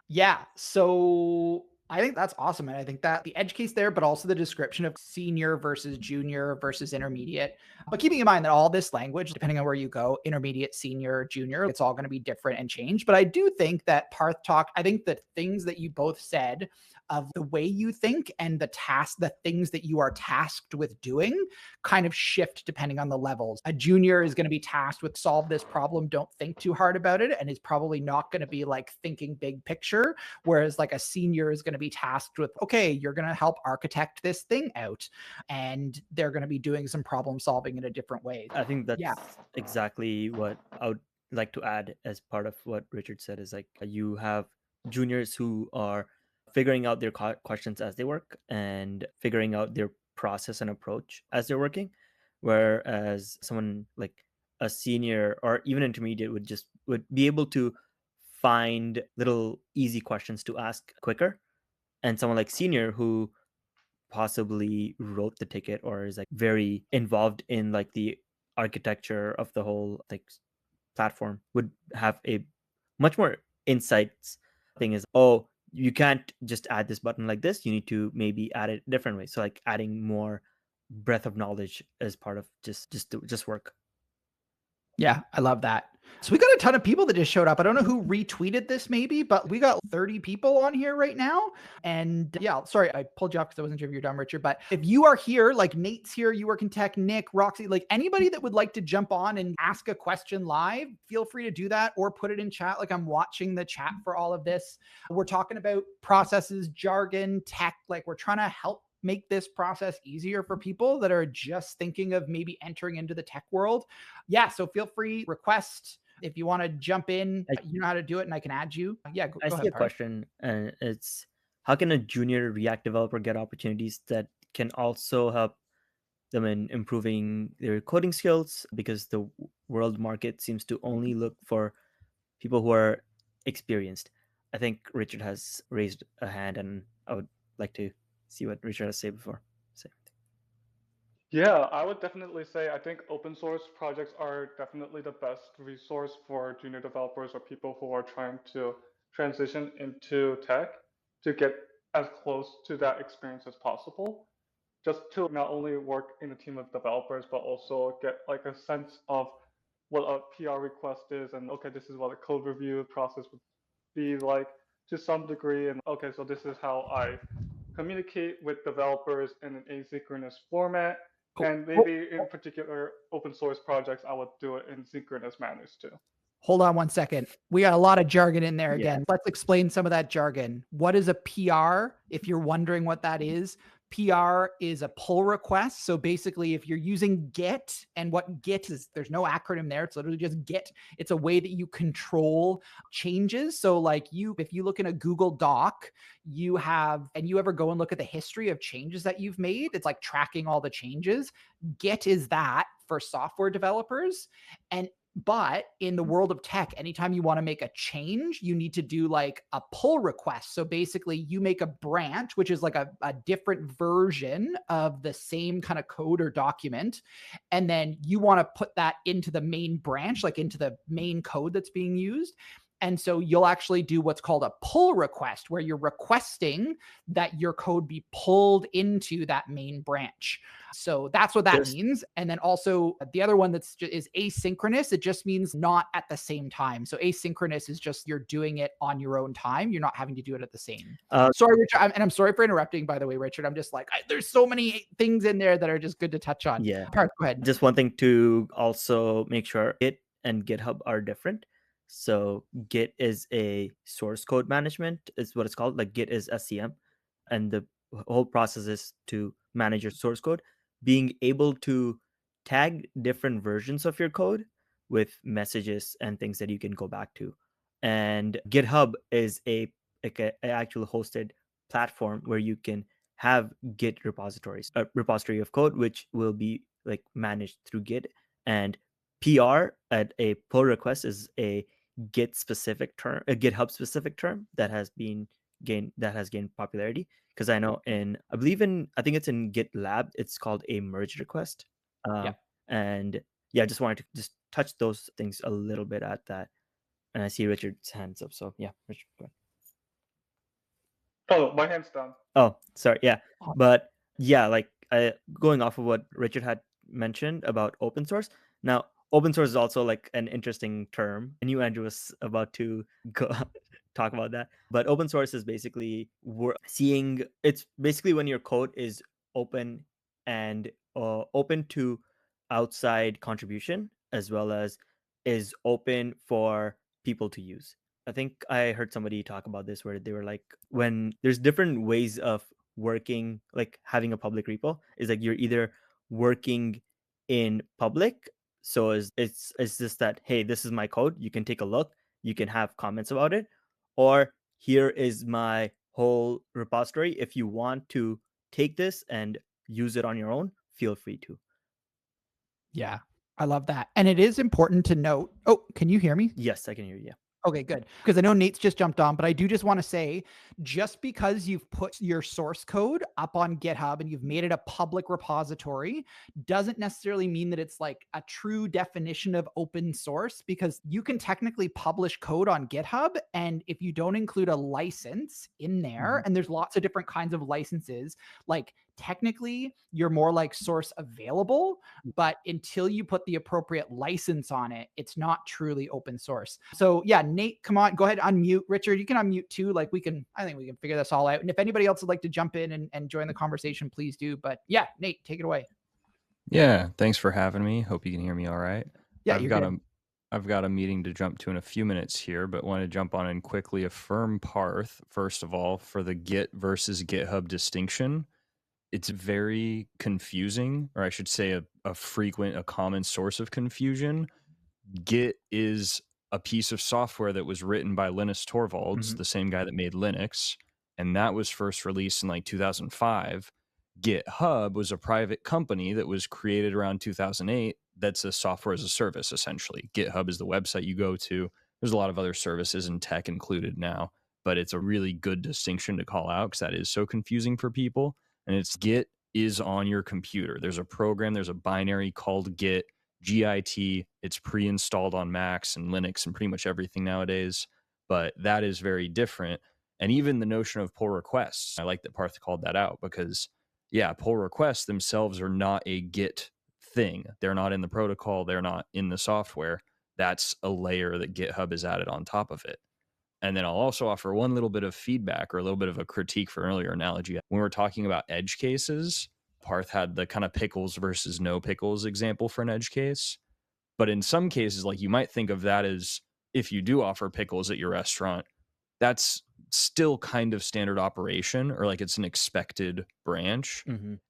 Speaker 1: Yeah. So I think that's awesome. And I think that the edge case there, but also the description of senior versus junior versus intermediate. But keeping in mind that all this language, depending on where you go, intermediate, senior, junior, it's all going to be different and change. But I do think that Parth talked, I think the things that you both said of the way you think and the things that you are tasked with doing kind of shift depending on the levels. A junior is going to be tasked with solve this problem, don't think too hard about it, and is probably not going to be like thinking big picture. Whereas like a senior is going to be tasked with, okay, you're going to help architect this thing out, and they're going to be doing some problem solving in a different way.
Speaker 2: I think that's exactly what I would like to add as part of what Richard said is like you have juniors who are figuring out their questions as they work and figuring out their process and approach as they're working, whereas someone like a senior or even intermediate would be able to find little easy questions to ask quicker, and someone like senior who possibly wrote the ticket or is like very involved in like the architecture of the whole like platform would have a much more insights. Thing is, oh, you can't just add this button like this, you need to maybe add it a different way. So like adding more breadth of knowledge as part of just work.
Speaker 1: Yeah, I love that. So we got a ton of people that just showed up. I don't know who retweeted this maybe, but we got 30 people on here right now. And yeah, sorry, I pulled you off because I wasn't sure if you're done, Richard. But if you are here, like Nate's here, you work in tech, Nick, Roxy, like anybody that would like to jump on and ask a question live, feel free to do that or put it in chat. Like I'm watching the chat for all of this. We're talking about processes, jargon, tech, like we're trying to help make this process easier for people that are just thinking of maybe entering into the tech world. Yeah, so feel free, request if you want to jump in, you know how to do it, and I can add you. Yeah, go
Speaker 2: I see
Speaker 1: ahead,
Speaker 2: a
Speaker 1: Parth.
Speaker 2: question, and it's how can a junior React developer get opportunities that can also help them in improving their coding skills? Because the world market seems to only look for people who are experienced. I think Richard has raised a hand, and I would like to see what Richard has to say before.
Speaker 4: Yeah, I would definitely say I think open source projects are definitely the best resource for junior developers or people who are trying to transition into tech to get as close to that experience as possible. Just to not only work in a team of developers, but also get like a sense of what a PR request is and okay, this is what a code review process would be like to some degree. And okay, so this is how I communicate with developers in an asynchronous format.
Speaker 1: Cool.
Speaker 4: And maybe in particular open source projects, I would do it in synchronous manners too.
Speaker 1: Hold on one second. We got a lot of jargon in there
Speaker 2: Yeah.
Speaker 1: again. Let's explain some of that jargon. What is a PR? If you're wondering what that is, PR is a pull request. So basically, if you're using Git, and what Git is, there's no acronym there. It's literally just Git. It's a way that you control changes. So like if you look in a Google Doc, you have, and you ever go and look at the history of changes that you've made, it's like tracking all the changes. Git is that for software developers. But in the world of tech, anytime you want to make a change, you need to do like a pull request. So basically, you make a branch, which is like a different version of the same kind of code or document. And then you want to put that into the main branch, like into the main code that's being used. And so you'll actually do what's called a pull request, where you're requesting that your code be pulled into that main branch. So that's what that means. And then also the other one is asynchronous. It just means not at the same time. So asynchronous is just you're doing it on your own time. You're not having to do it at the same. Sorry, Richard. I'm sorry for interrupting, by the way, Richard. I'm just like, there's so many things in there that are just good to touch on.
Speaker 2: Yeah.
Speaker 1: Parth, go ahead.
Speaker 2: Just one thing to also make sure Git and GitHub are different. So Git is a source code management, is what it's called. Like Git is SCM, and the whole process is to manage your source code. Being able to tag different versions of your code with messages and things that you can go back to. And GitHub is a actual hosted platform where you can have Git repositories, a repository of code, which will be like managed through Git. And PR at a pull request is a Git specific term, a GitHub specific term that has gained popularity. Because I know I think it's in GitLab, it's called a merge request. And yeah, I just wanted to just touch those things a little bit at that. And I see Richard's hands up. So yeah, Richard, go ahead.
Speaker 4: Oh, my hand's down.
Speaker 2: Oh, sorry. Yeah. But yeah, like going off of what Richard had mentioned about open source. Now, open source is also like an interesting term. I knew Andrew was about to go talk about that. But open source is basically it's basically when your code is open and open to outside contribution, as well as is open for people to use. I think I heard somebody talk about this where they were like, when there's different ways of working, like having a public repo is like you're either working in public. So it's just that, hey, this is my code. You can take a look. You can have comments about it. Or here is my whole repository. If you want to take this and use it on your own, feel free to.
Speaker 1: Yeah, I love that. And it is important to note. Oh, can you hear me?
Speaker 2: Yes, I can hear you. Yeah.
Speaker 1: Okay, good. Because I know Nate's just jumped on, but I do just want to say, just because you've put your source code up on GitHub and you've made it a public repository doesn't necessarily mean that it's like a true definition of open source, because you can technically publish code on GitHub. And if you don't include a license in there, and there's lots of different kinds of licenses, like technically you're more like source available, but until you put the appropriate license on it, it's not truly open source. So yeah, Nate, come on, go ahead, unmute. Richard, you can unmute too. Like I think we can figure this all out. And if anybody else would like to jump in and join the conversation, please do. But yeah, Nate, take it away.
Speaker 5: Yeah, thanks for having me. Hope you can hear me all right.
Speaker 1: Yeah,
Speaker 5: I've got a meeting to jump to in a few minutes here, but want to jump on and quickly affirm Parth, first of all, for the Git versus GitHub distinction. It's very confusing, or I should say a common source of confusion. Git is a piece of software that was written by Linus Torvalds, the same guy that made Linux, and that was first released in like 2005. GitHub was a private company that was created around 2008 that's a software as a service, essentially. GitHub is the website you go to. There's a lot of other services and tech included now, but it's a really good distinction to call out because that is so confusing for people. And it's Git is on your computer. There's a program, there's a binary called Git, GIT. It's pre-installed on Macs and Linux and pretty much everything nowadays, but that is very different. And even the notion of pull requests, I like that Parth called that out because, yeah, pull requests themselves are not a Git thing. They're not in the protocol. They're not in the software. That's a layer that GitHub has added on top of it. And then I'll also offer one little bit of feedback or a little bit of a critique for an earlier analogy. When we're talking about edge cases, Parth had the kind of pickles versus no pickles example for an edge case. But in some cases, like you might think of that as if you do offer pickles at your restaurant, that's still kind of standard operation or like it's an expected branch.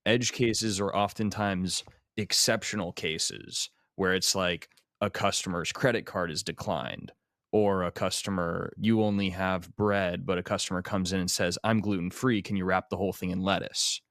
Speaker 5: Edge cases are oftentimes exceptional cases where it's like a customer's credit card is declined or a customer, you only have bread, but a customer comes in and says, I'm gluten-free. Can you wrap the whole thing in lettuce?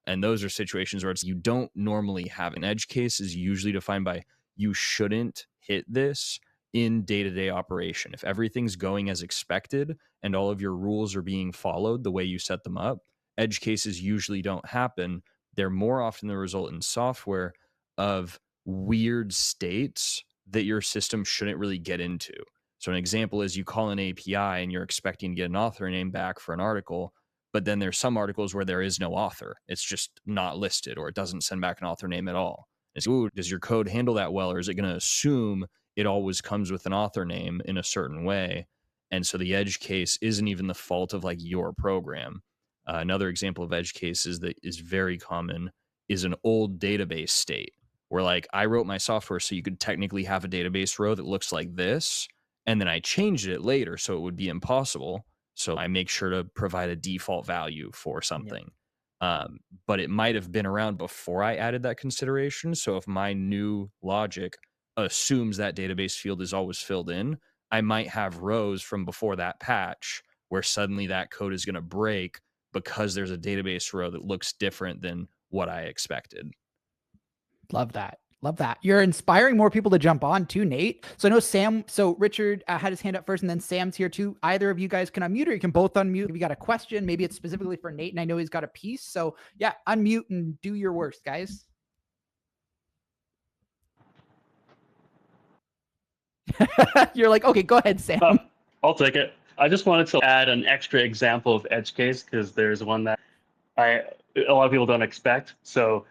Speaker 5: And those are situations where it's you don't normally have an edge case is usually defined by you shouldn't hit this in day-to-day operation. If everything's going as expected and all of your rules are being followed the way you set them up, edge cases usually don't happen. They're more often the result in software of weird states that your system shouldn't really get into. So an example is you call an API and you're expecting to get an author name back for an article, but then there's some articles where there is no author. It's just not listed or it doesn't send back an author name at all. It's, ooh, does your code handle that well, or is it going to assume it always comes with an author name in a certain way? And so the edge case isn't even the fault of like your program. Another example of edge cases that is very common is an old database state where like I wrote my software so you could technically have a database row that looks like this. And then I changed it later so it would be impossible. So I make sure to provide a default value for something. But it might have been around before I added that consideration. So if my new logic assumes that database field is always filled in, I might have rows from before that patch where suddenly that code is going to break because there's a database row that looks different than what I expected.
Speaker 1: Love that. Love that. You're inspiring more people to jump on too, Nate. So I know so Richard had his hand up first and then Sam's here too. Either of you guys can unmute or you can both unmute. If you got a question, maybe it's specifically for Nate and I know he's got a piece. So yeah, unmute and do your worst, guys. You're like, okay, go ahead, Sam.
Speaker 6: I'll take it. I just wanted to add an extra example of edge case because there's one that a lot of people don't expect. So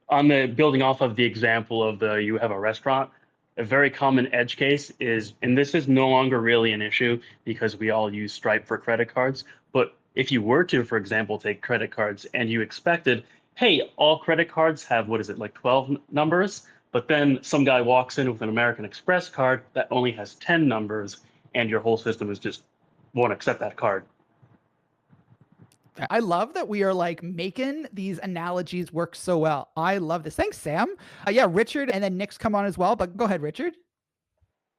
Speaker 6: on the building off of the example of you have a restaurant, a very common edge case is, and this is no longer really an issue because we all use Stripe for credit cards. But if you were to, for example, take credit cards and you expected, hey, all credit cards have, like 12 numbers, but then some guy walks in with an American Express card that only has 10 numbers and your whole system is just won't accept that card.
Speaker 1: I love that we are like making these analogies work so well. I love this. Thanks, Sam. Yeah, Richard, and then Nick's come on as well, but go ahead, Richard.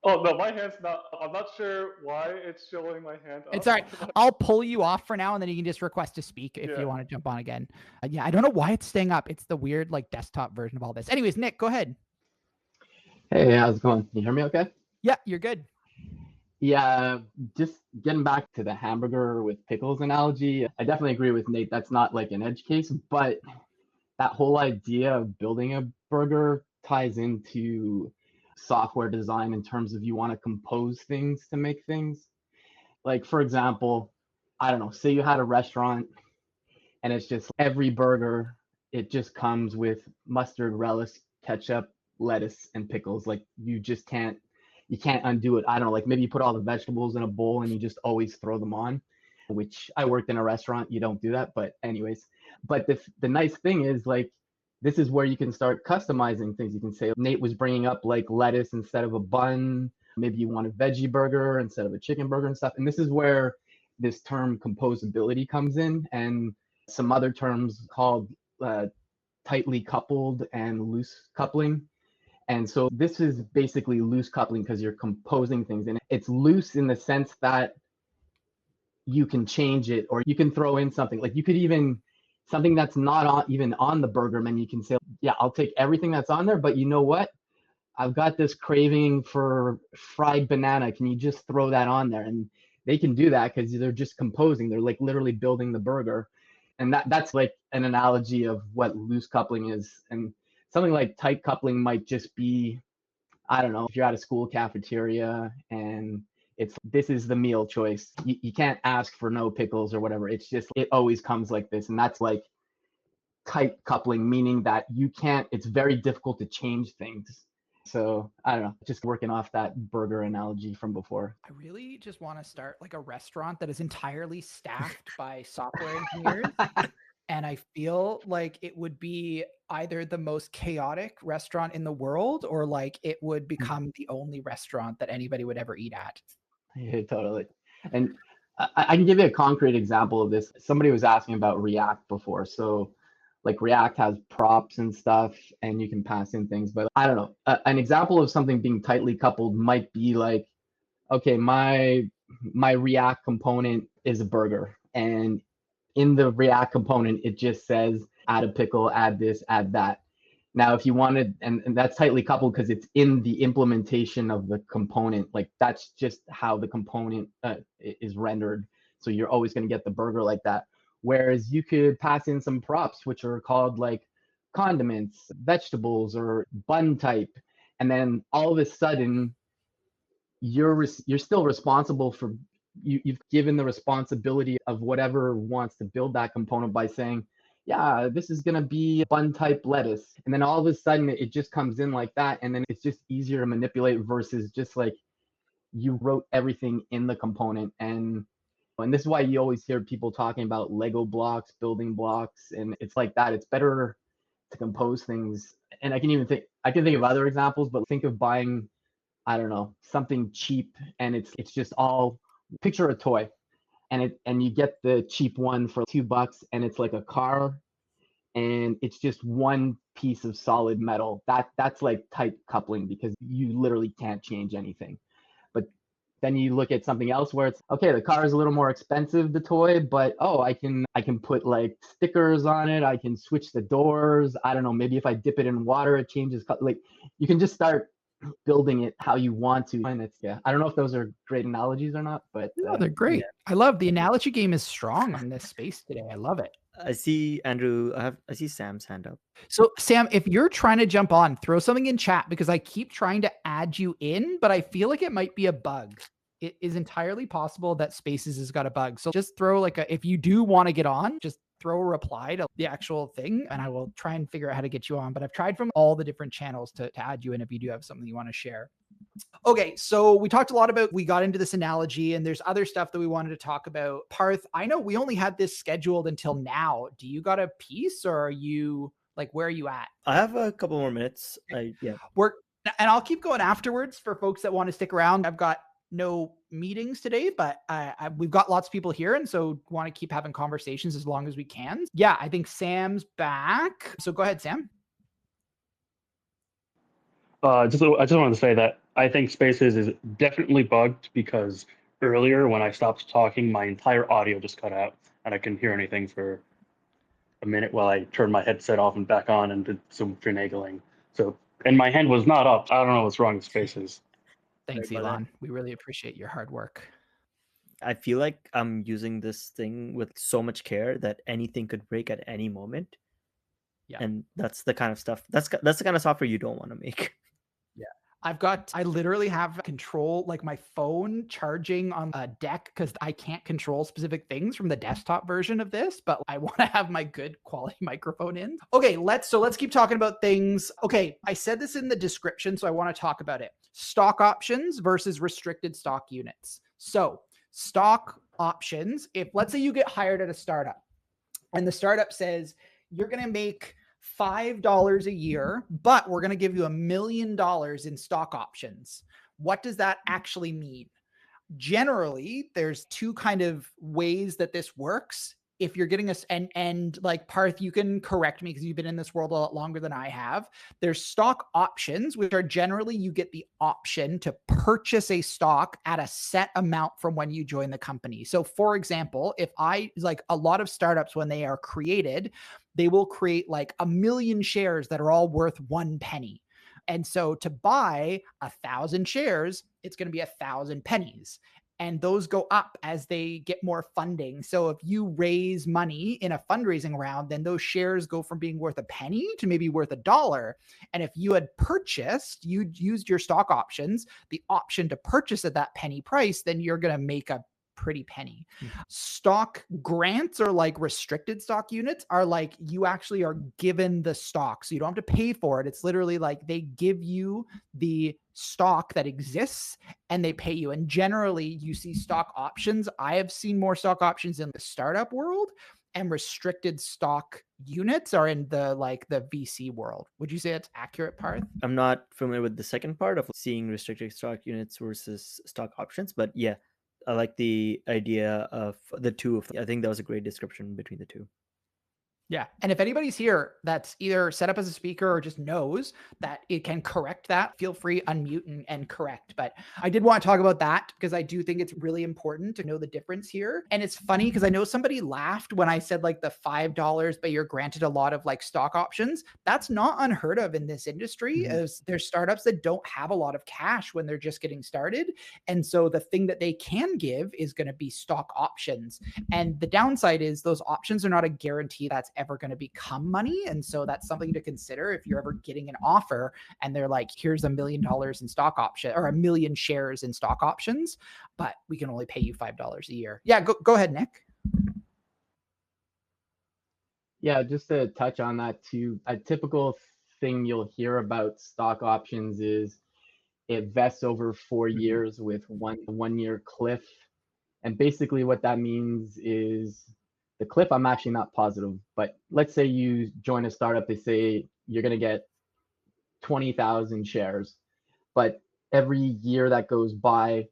Speaker 4: Oh, no, my hand's not, I'm not sure why it's showing my hand up.
Speaker 1: It's all right. I'll pull you off for now, and then you can just request to speak if you want to jump on again. Yeah, I don't know why it's staying up. It's the weird like desktop version of all this. Anyways, Nick, go ahead.
Speaker 7: Hey, how's it going? Can you hear me okay?
Speaker 1: Yeah, you're good.
Speaker 7: Yeah, just getting back to the hamburger with pickles analogy, I definitely agree with Nate. That's not like an edge case, but that whole idea of building a burger ties into software design in terms of you want to compose things to make things. Like, for example, I don't know, say you had a restaurant and it's just every burger it just comes with mustard, relish, ketchup, lettuce, and pickles. Like you can't undo it. I don't know, like maybe you put all the vegetables in a bowl and you just always throw them on, which I worked in a restaurant. You don't do that, but anyways. But the nice thing is like, this is where you can start customizing things. You can say Nate was bringing up like lettuce instead of a bun. Maybe you want a veggie burger instead of a chicken burger and stuff. And this is where this term composability comes in, and some other terms called tightly coupled and loose coupling. And so this is basically loose coupling because you're composing things. And it's loose in the sense that you can change it, or you can throw in something. Like you could even, something that's not even on the burger menu, you can say, yeah, I'll take everything that's on there, but you know what? I've got this craving for fried banana. Can you just throw that on there? And they can do that because they're just composing. They're like literally building the burger. And that's like an analogy of what loose coupling is. And something like tight coupling might just be, I don't know, if you're at a school cafeteria and this is the meal choice. You can't ask for no pickles or whatever. It's just, it always comes like this. And that's like tight coupling, meaning that it's very difficult to change things. So I don't know, just working off that burger analogy from before.
Speaker 1: I really just want to start like a restaurant that is entirely staffed by software engineers. And I feel like it would be either the most chaotic restaurant in the world, or like it would become the only restaurant that anybody would ever eat at.
Speaker 7: Yeah, totally. And I can give you a concrete example of this. Somebody was asking about React before. So like React has props and stuff and you can pass in things, but I don't know. An example of something being tightly coupled might be like, okay, my React component is a burger, and in the React component, it just says add a pickle, add this, add that. Now, if you wanted, and that's tightly coupled because it's in the implementation of the component, like that's just how the component is rendered. So you're always going to get the burger like that. Whereas you could pass in some props, which are called like condiments, vegetables, or bun type. And then all of a sudden, you're still responsible for, you've given the responsibility of whatever wants to build that component by saying, yeah, this is going to be bun type lettuce. And then all of a sudden it just comes in like that. And then it's just easier to manipulate versus just like you wrote everything in the component. And this is why you always hear people talking about Lego blocks, building blocks. And it's like that. It's better to compose things. And I can think of other examples, but think of buying, I don't know, something cheap, and it's just all, picture a toy, and you get the cheap one for $2 and it's like a car and it's just one piece of solid metal. That's like tight coupling because you literally can't change anything. But then you look at something else where it's okay, the car is a little more expensive, the toy, but I can put like stickers on it, I can switch the doors, I don't know, maybe if I dip it in water it changes, like you can just start building it how you want to. And it's, yeah, I don't know if those are great analogies or not, but
Speaker 1: No, they're great. Yeah. I love the analogy game is strong on this space today. I love it.
Speaker 2: I see Andrew. I see Sam's hand up.
Speaker 1: So Sam, if you're trying to jump on, throw something in chat because I keep trying to add you in, but I feel like it might be a bug. It is entirely possible that Spaces has got a bug. So just throw if you do want to get on, just throw a reply to the actual thing and I will try and figure out how to get you on. But I've tried from all the different channels to add you in if you do have something you want to share. Okay, so we talked a lot about, we got into this analogy and there's other stuff that we wanted to talk about. Parth, I know we only had this scheduled until now. Do you got a piece or are you where are you at?
Speaker 2: I have a couple more minutes.
Speaker 1: And I'll keep going afterwards for folks that want to stick around. I've got no meetings today, but we've got lots of people here. And so want to keep having conversations as long as we can. Yeah, I think Sam's back. So go ahead, Sam.
Speaker 6: I just wanted to say that I think Spaces is definitely bugged because earlier when I stopped talking, my entire audio just cut out and I couldn't hear anything for a minute while I turned my headset off and back on and did some finagling. So, and my hand was not up. I don't know what's wrong with Spaces.
Speaker 1: Thanks, Elon. We really appreciate your hard work.
Speaker 2: I feel like I'm using this thing with so much care that anything could break at any moment. Yeah. And that's the kind of stuff, that's the kind of software you don't want to make.
Speaker 1: Yeah. I literally have control, like my phone charging on a deck because I can't control specific things from the desktop version of this, but I want to have my good quality microphone in. Okay, let's keep talking about things. Okay, I said this in the description, so I want to talk about it. Stock options versus restricted stock units. So stock options, if let's say you get hired at a startup and the startup says you're going to make $5 a year, but we're going to give you $1 million in stock options. What does that actually mean? Generally, there's two kind of ways that this works. If you're getting us, and like Parth, you can correct me because you've been in this world a lot longer than I have. There's stock options, which are generally you get the option to purchase a stock at a set amount from when you join the company. So for example, if like a lot of startups, when they are created, they will create like 1 million shares that are all worth 1 penny. And so to buy 1,000 shares, it's going to be 1,000 pennies. And those go up as they get more funding. So if you raise money in a fundraising round, then those shares go from being worth 1 penny to maybe worth $1. And if you had you'd used your stock options, the option to purchase at that penny price, then you're going to make a pretty penny. Stock grants, or like restricted stock units, are like you actually are given the stock, so you don't have to pay for it. It's literally like they give you the stock that exists and they pay you. And generally you see stock options. I have seen more stock options in the startup world, and restricted stock units are in the VC world. Would you say that's accurate, Parth?
Speaker 2: I'm not familiar with the second part of seeing restricted stock units versus stock options, but yeah, I like the idea of the two of them. I think that was a great description between the two.
Speaker 1: Yeah. And if anybody's here that's either set up as a speaker or just knows that it can correct that, feel free, unmute and correct. But I did want to talk about that because I do think it's really important to know the difference here. And it's funny because I know somebody laughed when I said like the $5, but you're granted a lot of like stock options. That's not unheard of in this industry. As there's startups that don't have a lot of cash when they're just getting started. And so the thing that they can give is going to be stock options. And the downside is those options are not a guarantee that's ever going to become money. And so that's something to consider if you're ever getting an offer and they're like, here's $1 million in stock option or 1 million shares in stock options, but we can only pay you $5 a year. Yeah, go ahead, Nick.
Speaker 7: Yeah, just to touch on that too, a typical thing you'll hear about stock options is it vests over 4 years with one year cliff. And basically what that means is the cliff, I'm actually not positive, but let's say you join a startup, they say you're going to get 20,000 shares, but every year that goes by,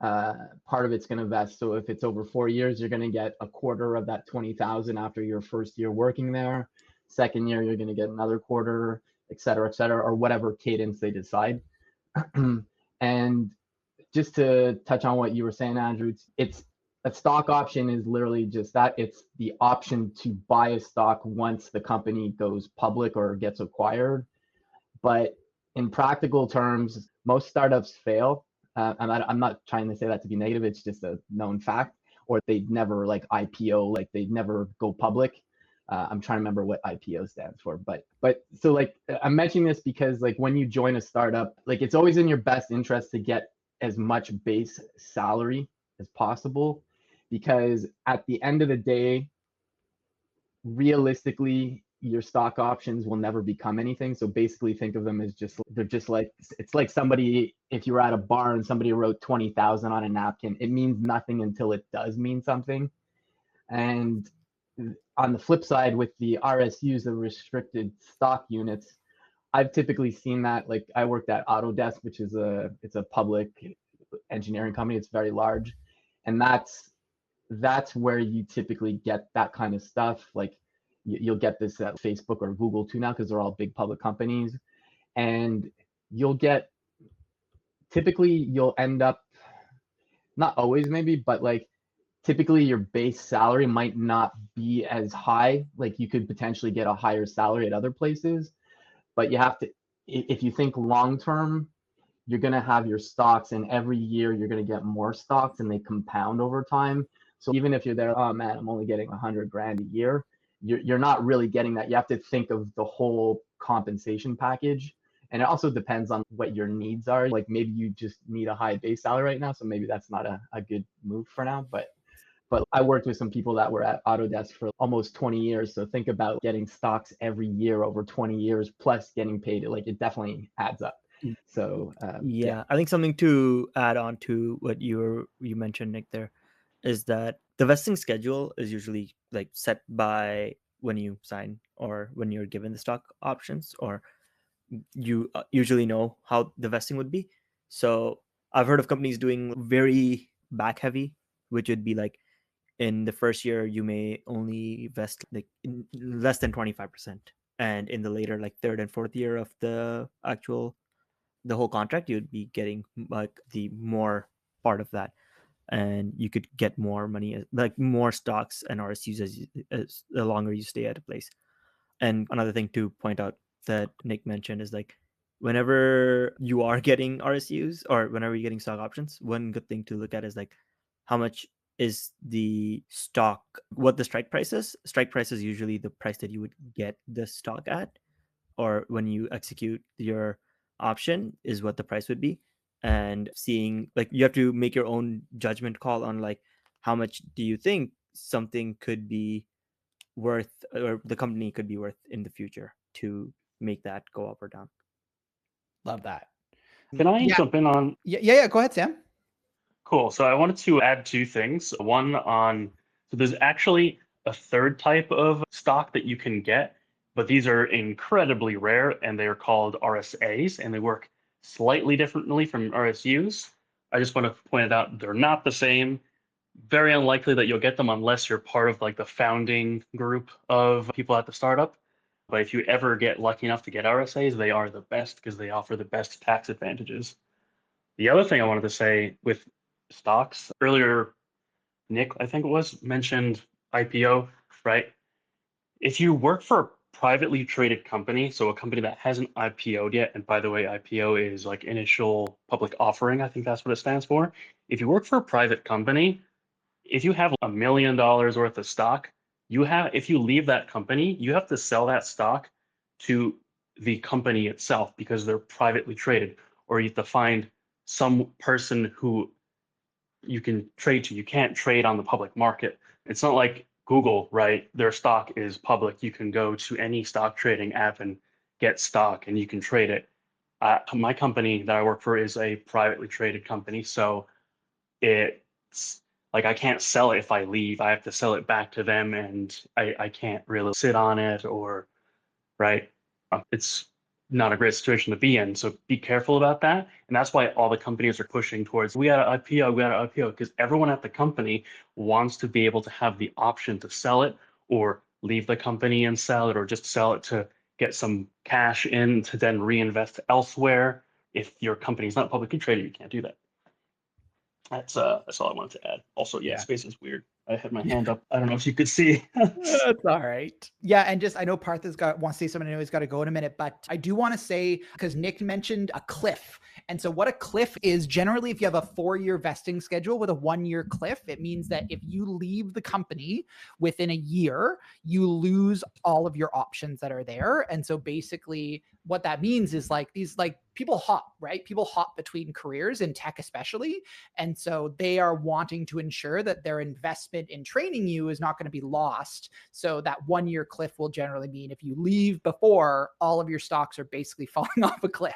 Speaker 7: part of it's going to vest. So if it's over 4 years, you're going to get a quarter of that 20,000 after your first year working there. Second year, you're going to get another quarter, et cetera, or whatever cadence they decide. And just to touch on what you were saying, Andrew, it's a stock option is literally just that. It's the option to buy a stock once the company goes public or gets acquired. But in practical terms, most startups fail. And I'm not trying to say that to be negative. It's just a known fact. Or they'd never like IPO, like they'd never go public. I'm trying to remember what IPO stands for, but so like I'm mentioning this because like when you join a startup, like it's always in your best interest to get as much base salary as possible, because at the end of the day, realistically, your stock options will never become anything. So basically think of them as they're just like, it's like somebody, if you were at a bar and somebody wrote 20,000 on a napkin, it means nothing until it does mean something. And on the flip side, with the RSUs, the restricted stock units, I've typically seen that. Like I worked at Autodesk, which is it's a public engineering company. It's very large, and that's where you typically get that kind of stuff. Like you'll get this at Facebook or Google too now, because they're all big public companies, and typically you'll end up, not always maybe, but like typically your base salary might not be as high. Like you could potentially get a higher salary at other places, but you have to, if you think long term, you're going to have your stocks, and every year you're going to get more stocks, and they compound over time. So even if you're there, oh man, I'm only getting 100 grand a year, you're not really getting that. You have to think of the whole compensation package. And it also depends on what your needs are. Like maybe you just need a high base salary right now, so maybe that's not a good move for now. But I worked with some people that were at Autodesk for almost 20 years. So think about getting stocks every year over 20 years plus getting paid. Like it definitely adds up. So
Speaker 2: yeah, I think something to add on to what you mentioned, Nick, there is that the vesting schedule is usually like set by when you sign or when you're given the stock options, or you usually know how the vesting would be. So I've heard of companies doing very back heavy, which would be like in the first year you may only vest like less than 25%, and in the later like third and fourth year of the whole contract you'd be getting like the more part of that, and you could get more money, like more stocks and RSUs as the longer you stay at a place. And another thing to point out that Nick mentioned is like whenever you are getting RSUs or whenever you're getting stock options, one good thing to look at is like how much is the stock, what the strike price is. Strike price is usually the price that you would get the stock at, or when you execute your option is what the price would be. And seeing like you have to make your own judgment call on like how much do you think something could be worth or the company could be worth in the future to make that go up or down.
Speaker 1: Love that.
Speaker 6: Can I jump in on?
Speaker 1: Yeah. Go ahead, Sam.
Speaker 6: Cool. So I wanted to add two things. One on, so there's actually a third type of stock that you can get, but these are incredibly rare and they are called RSAs and they work slightly differently from RSUs. I just want to point it out, they're not the same. Very unlikely that you'll get them unless you're part of like the founding group of people at the startup. But if you ever get lucky enough to get RSAs, they are the best because they offer the best tax advantages. The other thing I wanted to say with stocks earlier, Nick, I think it was, mentioned IPO, right? If you work for a privately traded company, so a company that hasn't IPO'd yet, and by the way, IPO is like initial public offering, I think that's what it stands for. If you work for a private company, if you have $1 million worth of stock, if you leave that company, you have to sell that stock to the company itself because they're privately traded, or you have to find some person who you can trade to. You can't trade on the public market. It's not like Google, right? Their stock is public. You can go to any stock trading app and get stock and you can trade it. My company that I work for is a privately traded company. So it's like I can't sell it if I leave. I have to sell it back to them and I can't really sit on it or, right? It's not a great situation to be in. So be careful about that. And that's why all the companies are pushing towards, we got an IPO, because everyone at the company wants to be able to have the option to sell it or leave the company and sell it, or just sell it to get some cash in to then reinvest elsewhere. If your company is not publicly traded, you can't do that. That's all I wanted to add. Also, yeah, space is weird. I had my hand up. I don't know if you could see.
Speaker 1: That's all right. Yeah, and just I know Parth wants to say something. I know he's got to go in a minute, but I do want to say, because Nick mentioned a cliff. And so what a cliff is, generally, if you have a 4-year vesting schedule with a 1-year cliff, it means that if you leave the company within a year, you lose all of your options that are there. And so basically what that means is like these, like people hop, right? People hop between careers in tech, especially. And so they are wanting to ensure that their investment in training you is not going to be lost. So that 1-year cliff will generally mean if you leave before, all of your stocks are basically falling off a cliff.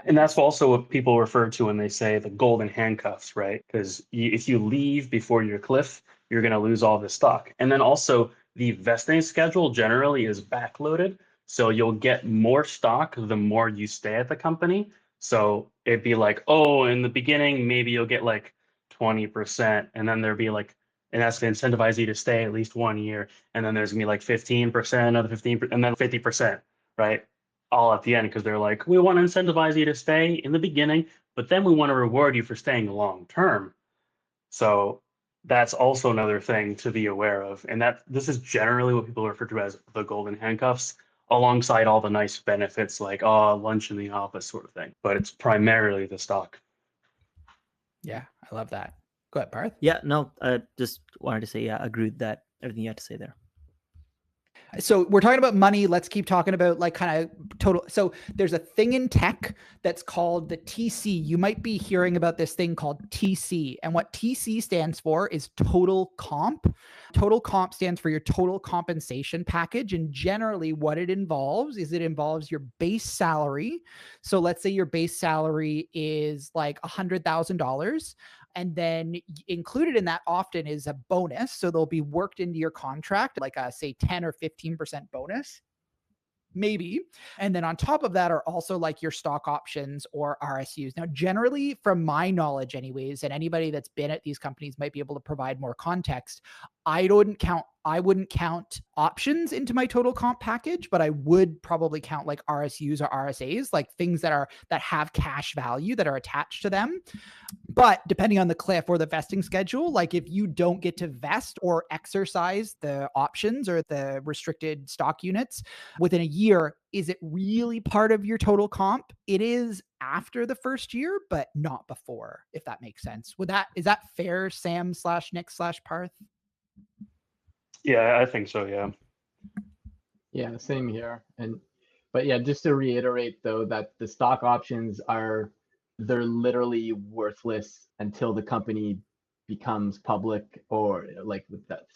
Speaker 6: And that's also what people refer to when they say the golden handcuffs, right? Because if you leave before your cliff, you're going to lose all this stock. And then also the vesting schedule generally is backloaded. So you'll get more stock the more you stay at the company. So it'd be like, oh, in the beginning, maybe you'll get like 20%. And then there'd be like, and that's to incentivize you to stay at least 1 year. And then there's gonna be like 15%, another 15%, and then 50%, right? All at the end, because they're like, we want to incentivize you to stay in the beginning, but then we want to reward you for staying long term. So that's also another thing to be aware of. And that this is generally what people refer to as the golden handcuffs, alongside all the nice benefits like lunch in the office sort of thing. But it's primarily the stock.
Speaker 1: Yeah, I love that. Go ahead, Parth.
Speaker 2: Yeah, no, I just wanted to say, yeah, I agree with that, everything you had to say there.
Speaker 1: So we're talking about money. Let's keep talking about like kind of total. So there's a thing in tech that's called the TC. You might be hearing about this thing called TC. And what TC stands for is total comp. Total comp stands for your total compensation package. And generally what it involves is it involves your base salary. So let's say your base salary is like $100,000. And then included in that often is a bonus. So they'll be worked into your contract, like a say 10 or 15% bonus. Maybe. And then on top of that are also like your stock options or RSUs. Now, generally, from my knowledge, anyways, and anybody that's been at these companies might be able to provide more context. I wouldn't count options into my total comp package, but I would probably count like RSUs or RSAs, like things that have cash value that are attached to them. But depending on the cliff or the vesting schedule, like if you don't get to vest or exercise the options or the restricted stock units within a year, is it really part of your total comp? It is after the first year, but not before, if that makes sense. Is that fair, Sam/Nick/Parth?
Speaker 6: Yeah, I think so. Yeah.
Speaker 7: Yeah, same here. But yeah, just to reiterate though, that the stock options they're literally worthless until the company becomes public or like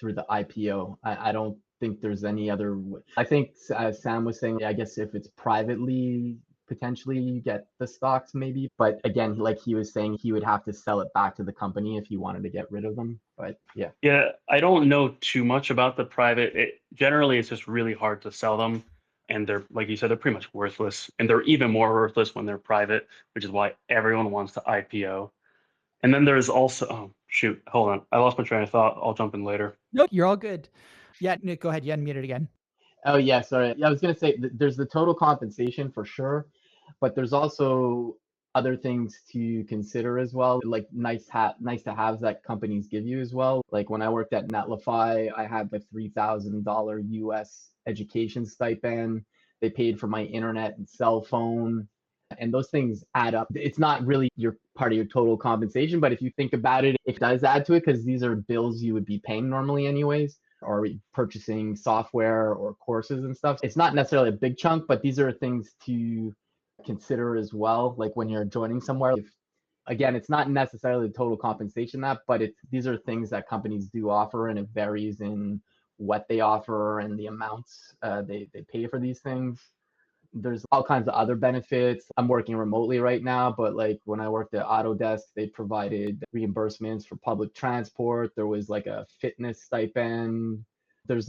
Speaker 7: through the IPO. I don't think there's any other. I think as Sam was saying, I guess if it's privately, potentially you get the stocks maybe. But again, like he was saying, he would have to sell it back to the company if he wanted to get rid of them. But yeah.
Speaker 6: Yeah, I don't know too much about the private. Generally, it's just really hard to sell them. And they're, like you said, they're pretty much worthless. And they're even more worthless when they're private, which is why everyone wants to IPO. And then there's also, oh, shoot, hold on. I lost my train of thought. I'll jump in later.
Speaker 1: Nope, you're all good. Yeah, Nick, go ahead. You unmuted again.
Speaker 7: Oh, yeah, sorry. Yeah, I was going to say there's the total compensation for sure, but there's also other things to consider as well, like nice to have that companies give you as well. Like when I worked at Netlify, I had the $3,000 US education stipend. They paid for my internet and cell phone, and those things add up. It's not really your part of your total compensation, but if you think about it, it does add to it because these are bills you would be paying normally anyways, or purchasing software or courses and stuff. It's not necessarily a big chunk, but these are things to consider as well. Like when you're joining somewhere, again, it's not necessarily the total compensation but these are things that companies do offer, and it varies in what they offer and the amounts they pay for these things. There's all kinds of other benefits. I'm working remotely right now, but like when I worked at Autodesk, they provided reimbursements for public transport. There was like a fitness stipend.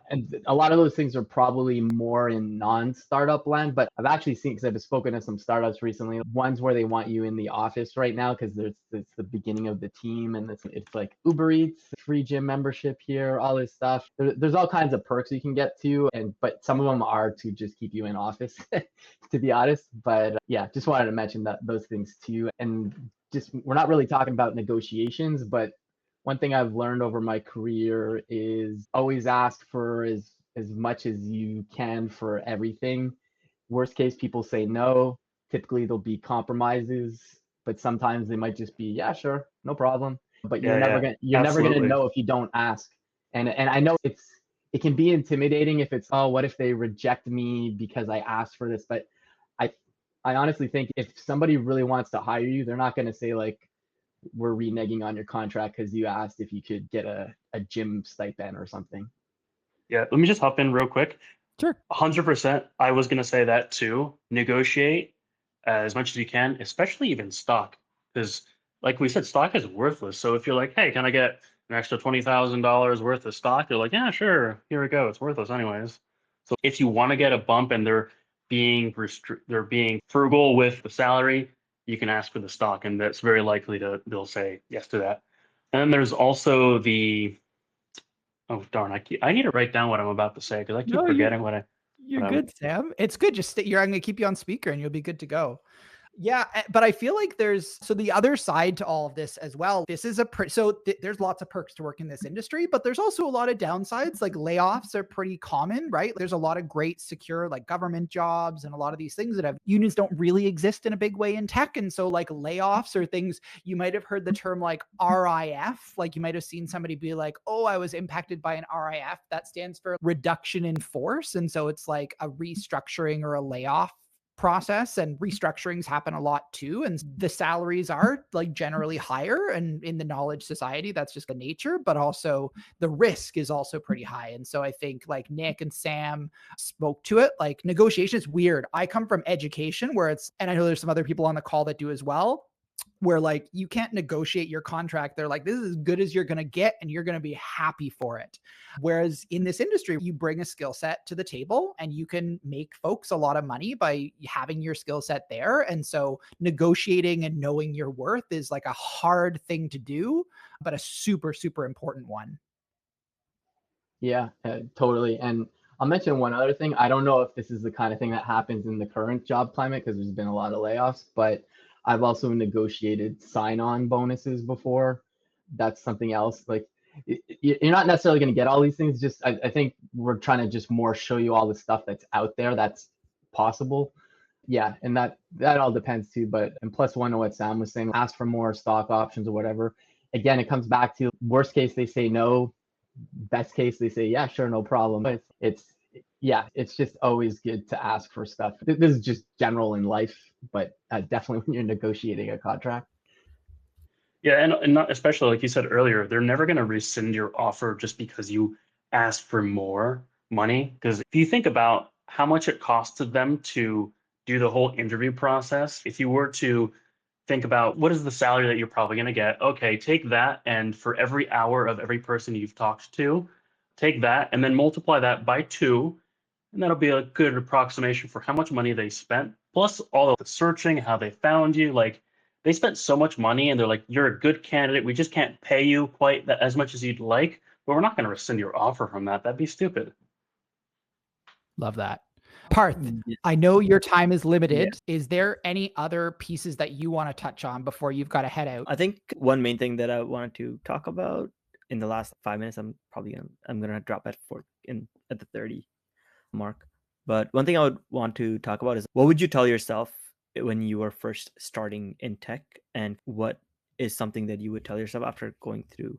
Speaker 7: And a lot of those things are probably more in non-startup land, but I've actually seen, because I've spoken to some startups recently, ones where they want you in the office right now because it's the beginning of the team, and it's like Uber Eats, free gym membership here, all this stuff. There's all kinds of perks you can get to, but some of them are to just keep you in office, to be honest. But yeah, just wanted to mention those things too. And just, we're not really talking about negotiations, but one thing I've learned over my career is always ask for as much as you can for everything. Worst case, people say no. Typically, there'll be compromises, but sometimes they might just be, yeah, sure, no problem. But you're never gonna know if you don't ask. And I know it can be intimidating if it's, oh, what if they reject me because I asked for this? But I honestly think if somebody really wants to hire you, they're not gonna say like, we're reneging on your contract because you asked if you could get a gym stipend or something.
Speaker 6: Yeah, let me just hop in real quick.
Speaker 1: Sure.
Speaker 6: 100%. I was going to say that too. Negotiate as much as you can, especially even stock. Because like we said, stock is worthless. So if you're like, hey, can I get an extra $20,000 worth of stock? You're like, yeah, sure. Here we go. It's worthless anyways. So if you want to get a bump and they're being frugal with the salary, you can ask for the stock, and that's very likely they'll say yes to that. And then there's also oh darn, I need to write down what I'm about to say because I keep forgetting what I.
Speaker 1: You're good, Sam. It's good. I'm going to keep you on speaker and you'll be good to go. Yeah, but I feel like there's the other side to all of this as well. This is there's lots of perks to work in this industry, but there's also a lot of downsides. Like layoffs are pretty common, right? There's a lot of great secure like government jobs and a lot of these things that have unions don't really exist in a big way in tech. And so like layoffs are things you might have heard the term like RIF. Like you might have seen somebody be like, "Oh, I was impacted by an RIF." That stands for reduction in force. And so it's like a restructuring or a layoff process, and restructurings happen a lot too, and the salaries are like generally higher, and in the knowledge society that's just the nature, but also the risk is also pretty high. And so I think like Nick and Sam spoke to it. Like negotiation is weird. I come from education where it's, and I know there's some other people on the call that do as well, where like you can't negotiate your contract. They're like, this is as good as you're going to get and you're going to be happy for it. Whereas in this industry, you bring a skill set to the table and you can make folks a lot of money by having your skill set there. And so negotiating and knowing your worth is like a hard thing to do, but a super, super important one.
Speaker 7: Yeah, totally. And I'll mention one other thing. I don't know if this is the kind of thing that happens in the current job climate because there's been a lot of layoffs, but I've also negotiated sign-on bonuses before. That's something else. Like you're not necessarily going to get all these things. Just I think we're trying to just more show you all the stuff that's out there that's possible. Yeah, and that all depends too. But and plus one to what Sam was saying, ask for more stock options or whatever. Again, it comes back to worst case they say no, best case they say yeah, sure, no problem. But it's just always good to ask for stuff. This is just general in life, but definitely when you're negotiating a contract.
Speaker 6: Yeah, and not especially like you said earlier, they're never going to rescind your offer just because you asked for more money. Because if you think about how much it costed them to do the whole interview process, if you were to think about what is the salary that you're probably going to get, okay, take that, and for every hour of every person you've talked to, take that and then multiply that by 2, and that'll be a good approximation for how much money they spent, plus all of the searching, how they found you. Like they spent so much money and they're like, you're a good candidate. We just can't pay you quite that as much as you'd like, but we're not going to rescind your offer from that. That'd be stupid.
Speaker 1: Love that. Parth, I know your time is limited. Yeah. Is there any other pieces that you want to touch on before you've got to head out?
Speaker 2: I think one main thing that I wanted to talk about in the last 5 minutes, I'm gonna drop at the 30 mark. But one thing I would want to talk about is what would you tell yourself when you were first starting in tech, and what is something that you would tell yourself after going through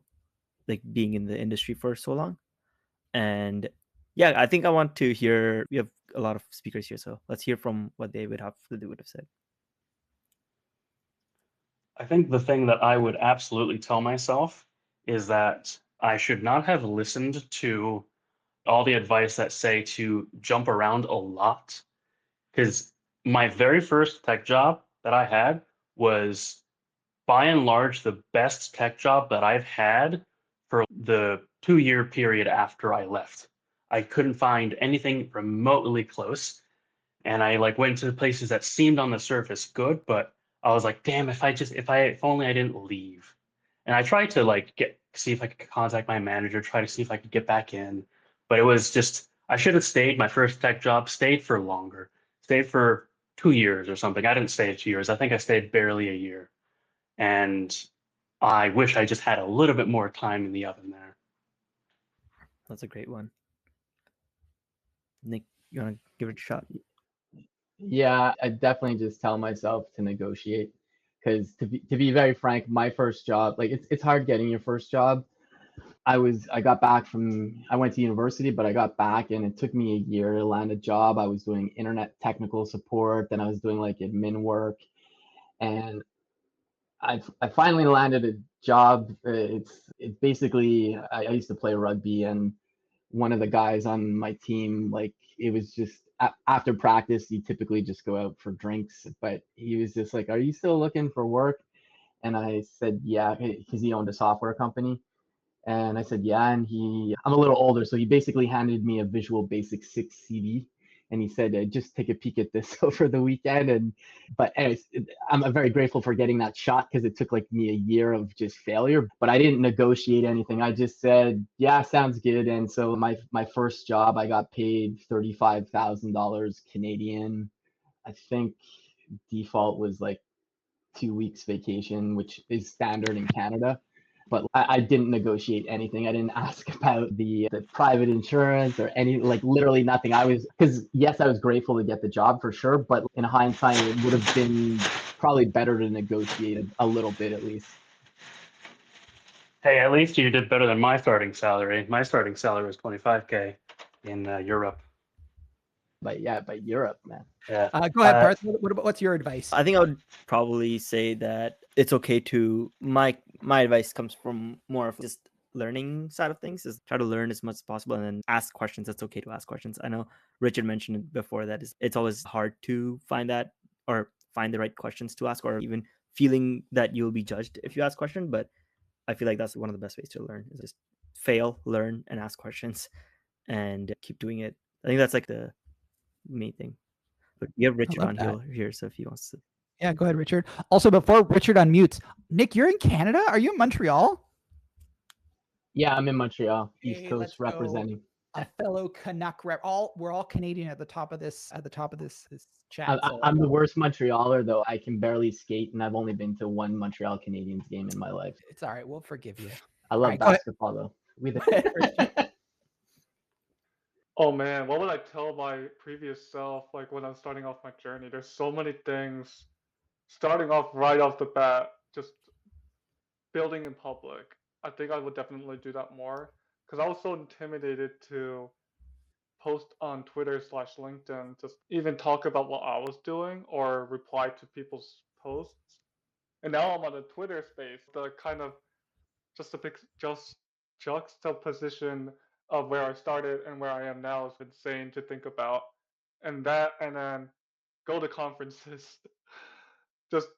Speaker 2: like being in the industry for so long? And yeah, I think I want to hear, we have a lot of speakers here, so let's hear from what they would have said.
Speaker 6: I think the thing that I would absolutely tell myself is that I should not have listened to all the advice that say to jump around a lot, because my very first tech job that I had was by and large the best tech job that I've had for the 2-year period after I left. I couldn't find anything remotely close, and I like went to places that seemed on the surface good, but I was like, damn, if only I didn't leave. And I tried to like see if I could contact my manager, try to see if I could get back in, but it was just, I should have stayed. My first tech job, stayed for longer, stayed for 2 years or something. I didn't stay 2 years. I think I stayed barely a year. And I wish I just had a little bit more time in the oven there.
Speaker 2: That's a great one. Nick, you want to give it a shot?
Speaker 7: Yeah, I definitely just tell myself to negotiate, because to be very frank, my first job, like it's hard getting your first job. I went to university, but I got back and it took me a year to land a job. I was doing internet technical support, then I was doing like admin work, and I finally landed a job. It's basically, I used to play rugby, and one of the guys on my team, like it was just after practice, you typically just go out for drinks, but he was just like, "Are you still looking for work?" And I said, "Yeah," because he owned a software company. And I said, "Yeah." And I'm a little older, so he basically handed me a Visual Basic 6 CD. And he said, "Just take a peek at this over the weekend." But anyways, I'm very grateful for getting that shot, because it took like me a year of just failure. But I didn't negotiate anything. I just said, "Yeah, sounds good." And so my first job, I got paid $35,000 Canadian. I think default was like 2 weeks vacation, which is standard in Canada. But I didn't negotiate anything. I didn't ask about the private insurance or any, like literally nothing. Because yes, I was grateful to get the job for sure, but in hindsight, it would have been probably better to negotiate a little bit at least.
Speaker 6: Hey, at least you did better than my starting salary. My starting salary was 25K in Europe.
Speaker 7: But Europe, man.
Speaker 6: Yeah.
Speaker 1: Go ahead, Parth. What's your advice?
Speaker 2: I think I would probably say that it's okay to my advice comes from more of just learning side of things, is try to learn as much as possible and then ask questions. It's okay to ask questions. I know Richard mentioned it before that it's always hard to find that or find the right questions to ask, or even feeling that you'll be judged if you ask questions. But I feel like that's one of the best ways to learn, is just fail, learn, and ask questions and keep doing it. I think that's like the main thing. But we have Richard on here, so if he wants to.
Speaker 1: Yeah, go ahead, Richard. Also, before Richard unmutes, Nick, you're in Canada? Are you in Montreal?
Speaker 7: Yeah, I'm in Montreal, East
Speaker 1: Hey,
Speaker 7: Coast
Speaker 1: let's go.
Speaker 7: representing.
Speaker 1: A fellow Canuck rep. We're all Canadian at the top of this this chat.
Speaker 7: I'm the worst Montrealer though. I can barely skate, and I've only been to one Montreal Canadiens game in my life.
Speaker 1: It's all right. We'll forgive you.
Speaker 7: I love basketball though.
Speaker 4: Oh man, what would I tell my previous self, like when I'm starting off my journey? There's so many things. Starting off right off the bat, just building in public. I think I would definitely do that more, because I was so intimidated to post on Twitter/LinkedIn, just even talk about what I was doing or reply to people's posts. And now I'm on a Twitter space, the kind of just a big juxtaposition of where I started and where I am now is insane to think about. And then go to conferences. Just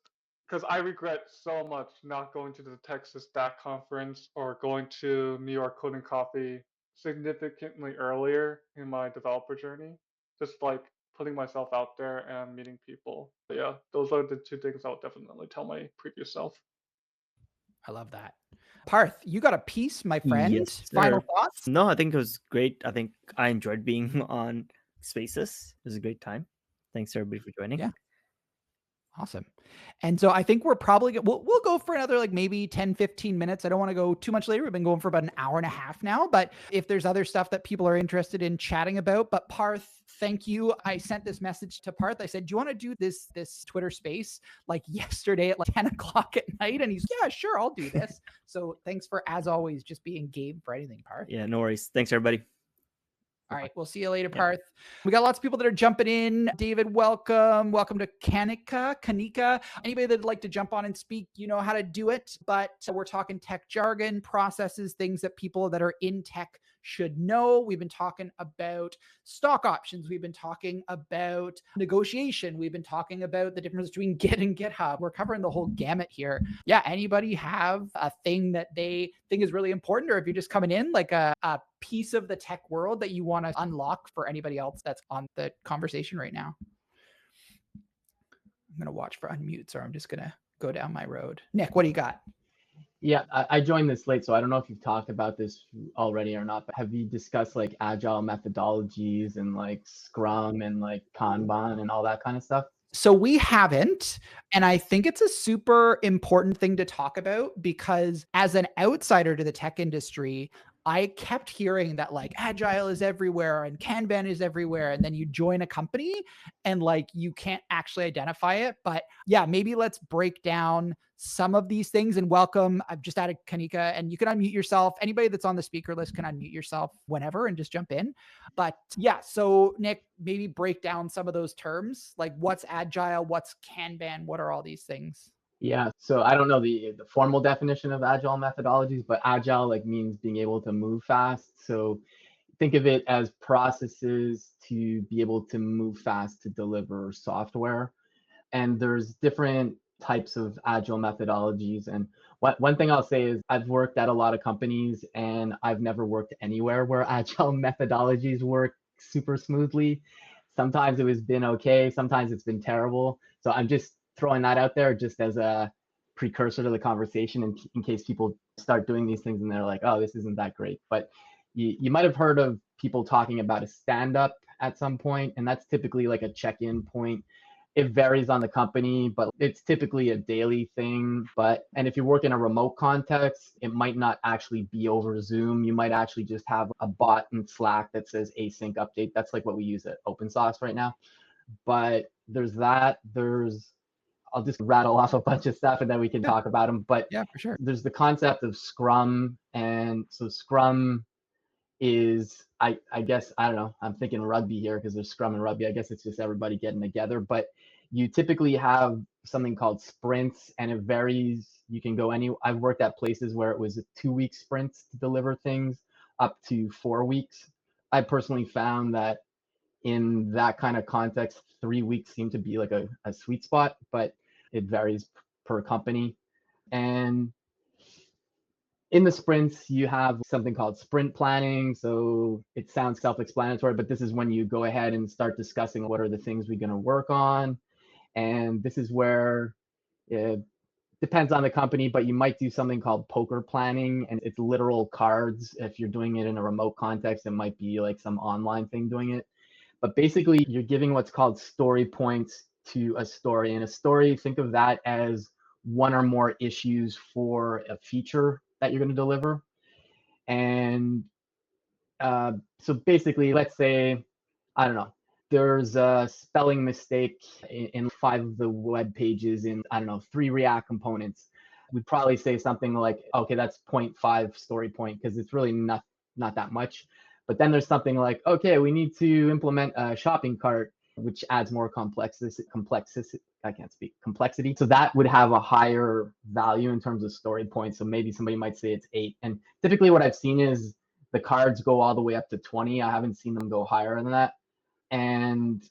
Speaker 4: because I regret so much not going to the Texas Stack conference or going to New York Coding Coffee significantly earlier in my developer journey. Just like putting myself out there and meeting people. But yeah, those are the two things I would definitely tell my previous self.
Speaker 1: I love that. Parth, you got a piece, my friend.
Speaker 2: Yes,
Speaker 1: Final thoughts?
Speaker 2: No, I think it was great. I think I enjoyed being on Spaces. It was a great time. Thanks everybody for joining.
Speaker 1: Yeah. Awesome. And so I think we're probably we'll go for another like maybe 10, 15 minutes. I don't want to go too much later. We've been going for about an hour and a half now, but if there's other stuff that people are interested in chatting about, but Parth, thank you. I sent this message to Parth. I said, do you want to do this Twitter space like yesterday at like 10 o'clock at night? And he's, yeah, sure, I'll do this. So thanks for, as always, just being game for anything, Parth.
Speaker 2: Yeah, no worries. Thanks everybody.
Speaker 1: All right. We'll see you later, Parth. We got lots of people that are jumping in. David, welcome. Welcome to Kanika. Anybody that'd like to jump on and speak, you know how to do it. But we're talking tech jargon, processes, things that people that are in tech should know. We've been talking about stock options. We've been talking about negotiation. We've been talking about the difference between Git and GitHub. We're covering the whole gamut here. Yeah. Anybody have a thing that they think is really important, or if you're just coming in like a piece of the tech world that you want to unlock for anybody else that's on the conversation right now? I'm going to watch for unmutes, or I'm just going to go down my road. Nick, what do you got?
Speaker 7: Yeah, I joined this late, so I don't know if you've talked about this already or not, but have you discussed like agile methodologies and like Scrum and like Kanban and all that kind of stuff?
Speaker 1: So we haven't, and I think it's a super important thing to talk about, because as an outsider to the tech industry, I kept hearing that like agile is everywhere and Kanban is everywhere. And then you join a company and like you can't actually identify it. But yeah, maybe let's break down some of these things. And welcome. I've just added Kanika, and you can unmute yourself. Anybody that's on the speaker list can unmute yourself whenever and just jump in. But yeah, so Nick, maybe break down some of those terms, like what's agile, what's Kanban, what are all these things?
Speaker 7: Yeah, so I don't know the formal definition of agile methodologies, but agile like means being able to move fast. So think of it as processes to be able to move fast to deliver software. And there's different types of agile methodologies. And one thing I'll say is I've worked at a lot of companies, and I've never worked anywhere where agile methodologies work super smoothly. Sometimes it has been okay, sometimes it's been terrible. So I'm just throwing that out there just as a precursor to the conversation in case people start doing these things and they're like, oh, this isn't that great. But you might have heard of people talking about a stand-up at some point, and that's typically like a check-in point It varies on the company, but it's typically a daily thing. And if you work in a remote context, it might not actually be over Zoom. You might actually just have a bot in Slack that says async update. That's like what we use at open source right now. But there's that. I'll just rattle off a bunch of stuff and then we can talk about them. But
Speaker 1: Yeah, for sure.
Speaker 7: there's the concept of Scrum. And so Scrum is, I guess, I don't know, I'm thinking rugby here because there's Scrum and rugby. I guess it's just everybody getting together. But you typically have something called sprints, and it varies. You can go I've worked at places where it was 2-week sprints to deliver things up to 4 weeks. I personally found that in that kind of context, 3 weeks seemed to be like a sweet spot, but it varies per company. And in the sprints, you have something called sprint planning. So it sounds self-explanatory, but this is when you go ahead and start discussing what are the things we're going to work on. And this is where it depends on the company, but you might do something called poker planning, and it's literal cards. If you're doing it in a remote context, it might be like some online thing doing it. But basically, you're giving what's called story points to a story. And a story, think of that as one or more issues for a feature that you're going to deliver. And so basically, let's say, I don't know, there's a spelling mistake in 5 of the web pages in, I don't know, 3 React components. We'd probably say something like, okay, that's 0.5 story point because it's really not that much. But then there's something like, okay, we need to implement a shopping cart, which adds more complexity. I can't speak, complexity. So that would have a higher value in terms of story points. So maybe somebody might say it's 8. And typically what I've seen is the cards go all the way up to 20. I haven't seen them go higher than that. And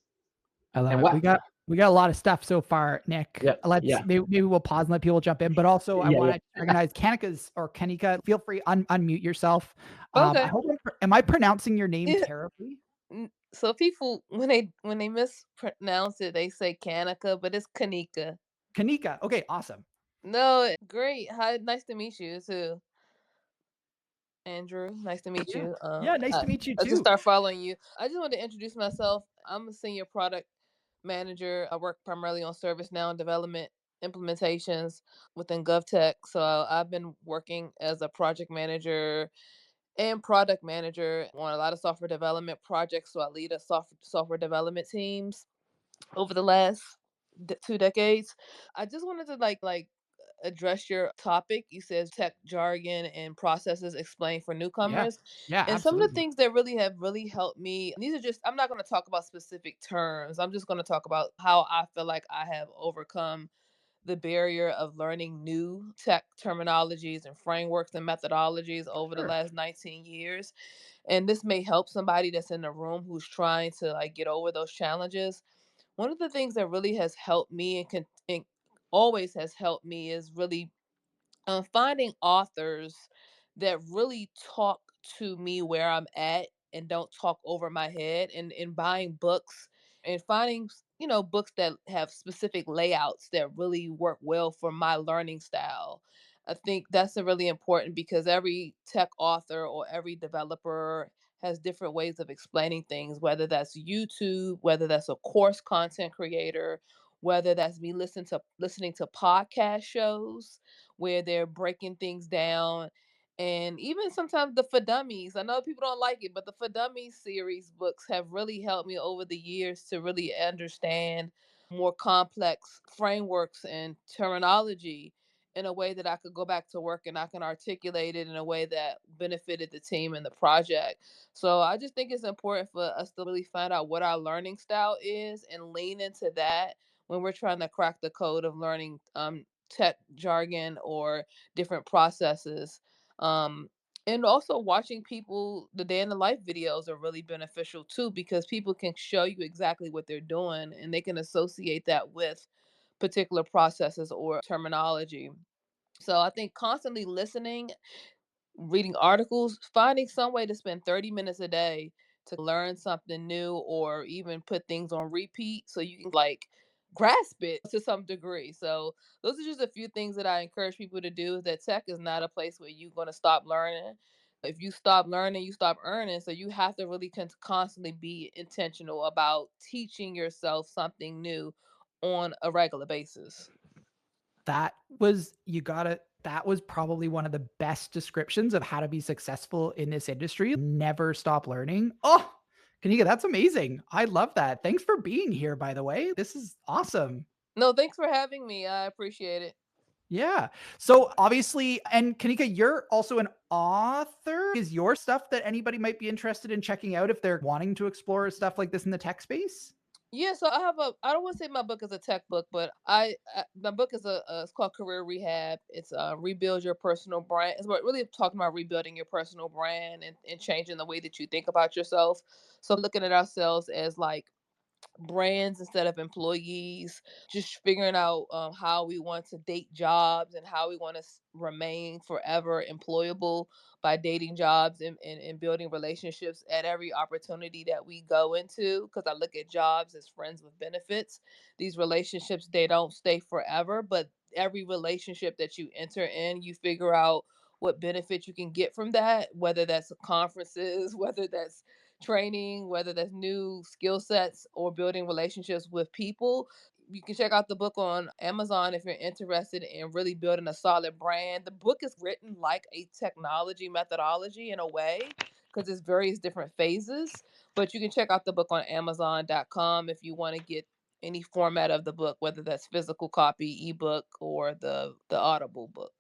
Speaker 1: I love
Speaker 7: and
Speaker 1: it.
Speaker 7: what
Speaker 1: We got a lot of stuff so far, Nick.
Speaker 7: Yeah,
Speaker 1: Let's
Speaker 7: yeah.
Speaker 1: maybe we'll pause and let people jump in. But also, I
Speaker 7: Yeah,
Speaker 1: want to recognize Kanika's or Kanika. Feel free unmute yourself.
Speaker 8: Okay.
Speaker 1: I hope am I pronouncing your name
Speaker 8: Yeah.
Speaker 1: terribly?
Speaker 8: So people, when they mispronounce it, they say Kanika, but it's Kanika.
Speaker 1: Kanika. Okay, awesome.
Speaker 8: No, great. Hi, nice to meet you too, Andrew. Nice to meet you.
Speaker 1: Yeah, nice to meet you
Speaker 8: I
Speaker 1: too.
Speaker 8: just start following you. I just wanted to introduce myself. I'm a senior product manager. I work primarily on ServiceNow and development implementations within GovTech. So I've been working as a project manager and product manager on a lot of software development projects. So I lead a software development teams over the last 2 decades. I just wanted to like address your topic. You said tech jargon and processes explained for newcomers.
Speaker 1: Yeah,
Speaker 8: And some of the
Speaker 1: absolutely.
Speaker 8: things that really have helped me, these are just, I'm not going to talk about specific terms. I'm just going to talk about how I feel like I have overcome the barrier of learning new tech terminologies and frameworks and methodologies over the last 19 years. And this may help somebody that's in the room who's trying to like get over those challenges. One of the things that really has helped me and always has helped me is really finding authors that really talk to me where I'm at and don't talk over my head, and buying books and finding books that have specific layouts that really work well for my learning style. I think that's a really important because every tech author or every developer has different ways of explaining things, whether that's YouTube, whether that's a course content creator, whether that's me listening to podcast shows where they're breaking things down. And even sometimes the For Dummies. I know people don't like it, but the For Dummies series books have really helped me over the years to really understand more complex frameworks and terminology in a way that I could go back to work and I can articulate it in a way that benefited the team and the project. So I just think it's important for us to really find out what our learning style is and lean into that when we're trying to crack the code of learning tech jargon or different processes. Um, and also watching people, the day in the life videos are really beneficial too, because people can show you exactly what they're doing and they can associate that with particular processes or terminology. So I think constantly listening, reading articles, finding some way to spend 30 minutes a day to learn something new or even put things on repeat so you can like grasp it to some degree. So those are just a few things that I encourage people to do. That tech is not a place where you're going to stop learning. If you stop learning, you stop earning. So you have to really constantly be intentional about teaching yourself something new on a regular basis.
Speaker 1: That was probably one of the best descriptions of how to be successful in this industry. Never stop learning. Oh, Kanika, that's amazing. I love that. Thanks for being here, by the way. This is awesome.
Speaker 8: No, thanks for having me. I appreciate it.
Speaker 1: Yeah. So obviously, and Kanika, you're also an author. Is your stuff that anybody might be interested in checking out if they're wanting to explore stuff like this in the tech space?
Speaker 8: Yeah, so I don't want to say my book is a tech book, but my book is it's called Career Rehab. It's rebuild your personal brand. It's really talking about rebuilding your personal brand and changing the way that you think about yourself. So looking at ourselves as like brands instead of employees, just figuring out how we want to date jobs and how we want to remain forever employable by dating jobs and building relationships at every opportunity that we go into, because I look at jobs as friends with benefits. These relationships, they don't stay forever, but every relationship that you enter in, you figure out what benefit you can get from that, whether that's conferences, whether that's training, whether that's new skill sets or building relationships with people. You can check out the book on Amazon if you're interested in really building a solid brand. The book is written like a technology methodology in a way, because it's various different phases. But you can check out the book on Amazon.com if you want to get any format of the book, whether that's physical copy, ebook, or the Audible book.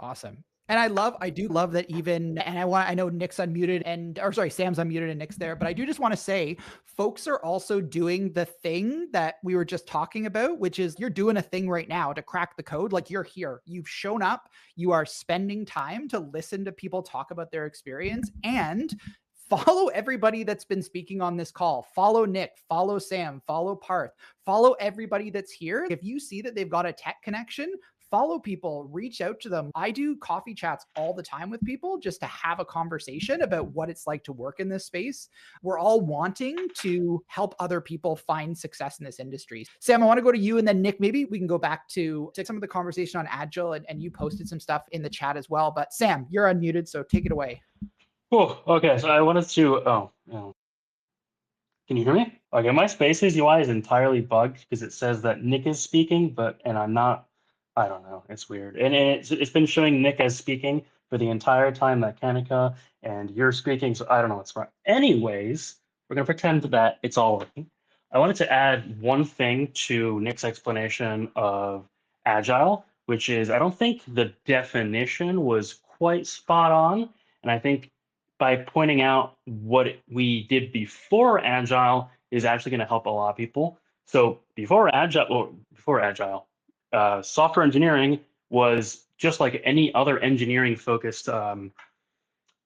Speaker 1: Awesome. And I do love that even, and I know Nick's unmuted or sorry, Sam's unmuted and Nick's there, but I do just want to say folks are also doing the thing that we were just talking about, which is you're doing a thing right now to crack the code. Like you're here, you've shown up, you are spending time to listen to people talk about their experience and follow everybody that's been speaking on this call. Follow Nick, follow Sam, follow Parth, follow everybody that's here. If you see that they've got a tech connection, follow people, reach out to them. I do coffee chats all the time with people just to have a conversation about what it's like to work in this space. We're all wanting to help other people find success in this industry. Sam, I want to go to you, and then Nick, maybe we can go back to some of the conversation on Agile, and you posted some stuff in the chat as well. But Sam, you're unmuted, so take it away.
Speaker 6: Cool. Okay, so I wanted to, can you hear me? Okay, my Spaces UI is entirely bugged because it says that Nick is speaking, and I'm not. I don't know. It's weird. And it's been showing Nick as speaking for the entire time that Kanika and you're speaking, so I don't know what's wrong. Anyways, we're going to pretend that it's all working. I wanted to add one thing to Nick's explanation of Agile, which is I don't think the definition was quite spot on. And I think by pointing out what we did before Agile is actually going to help a lot of people. So before Agile, software engineering was just like any other engineering focused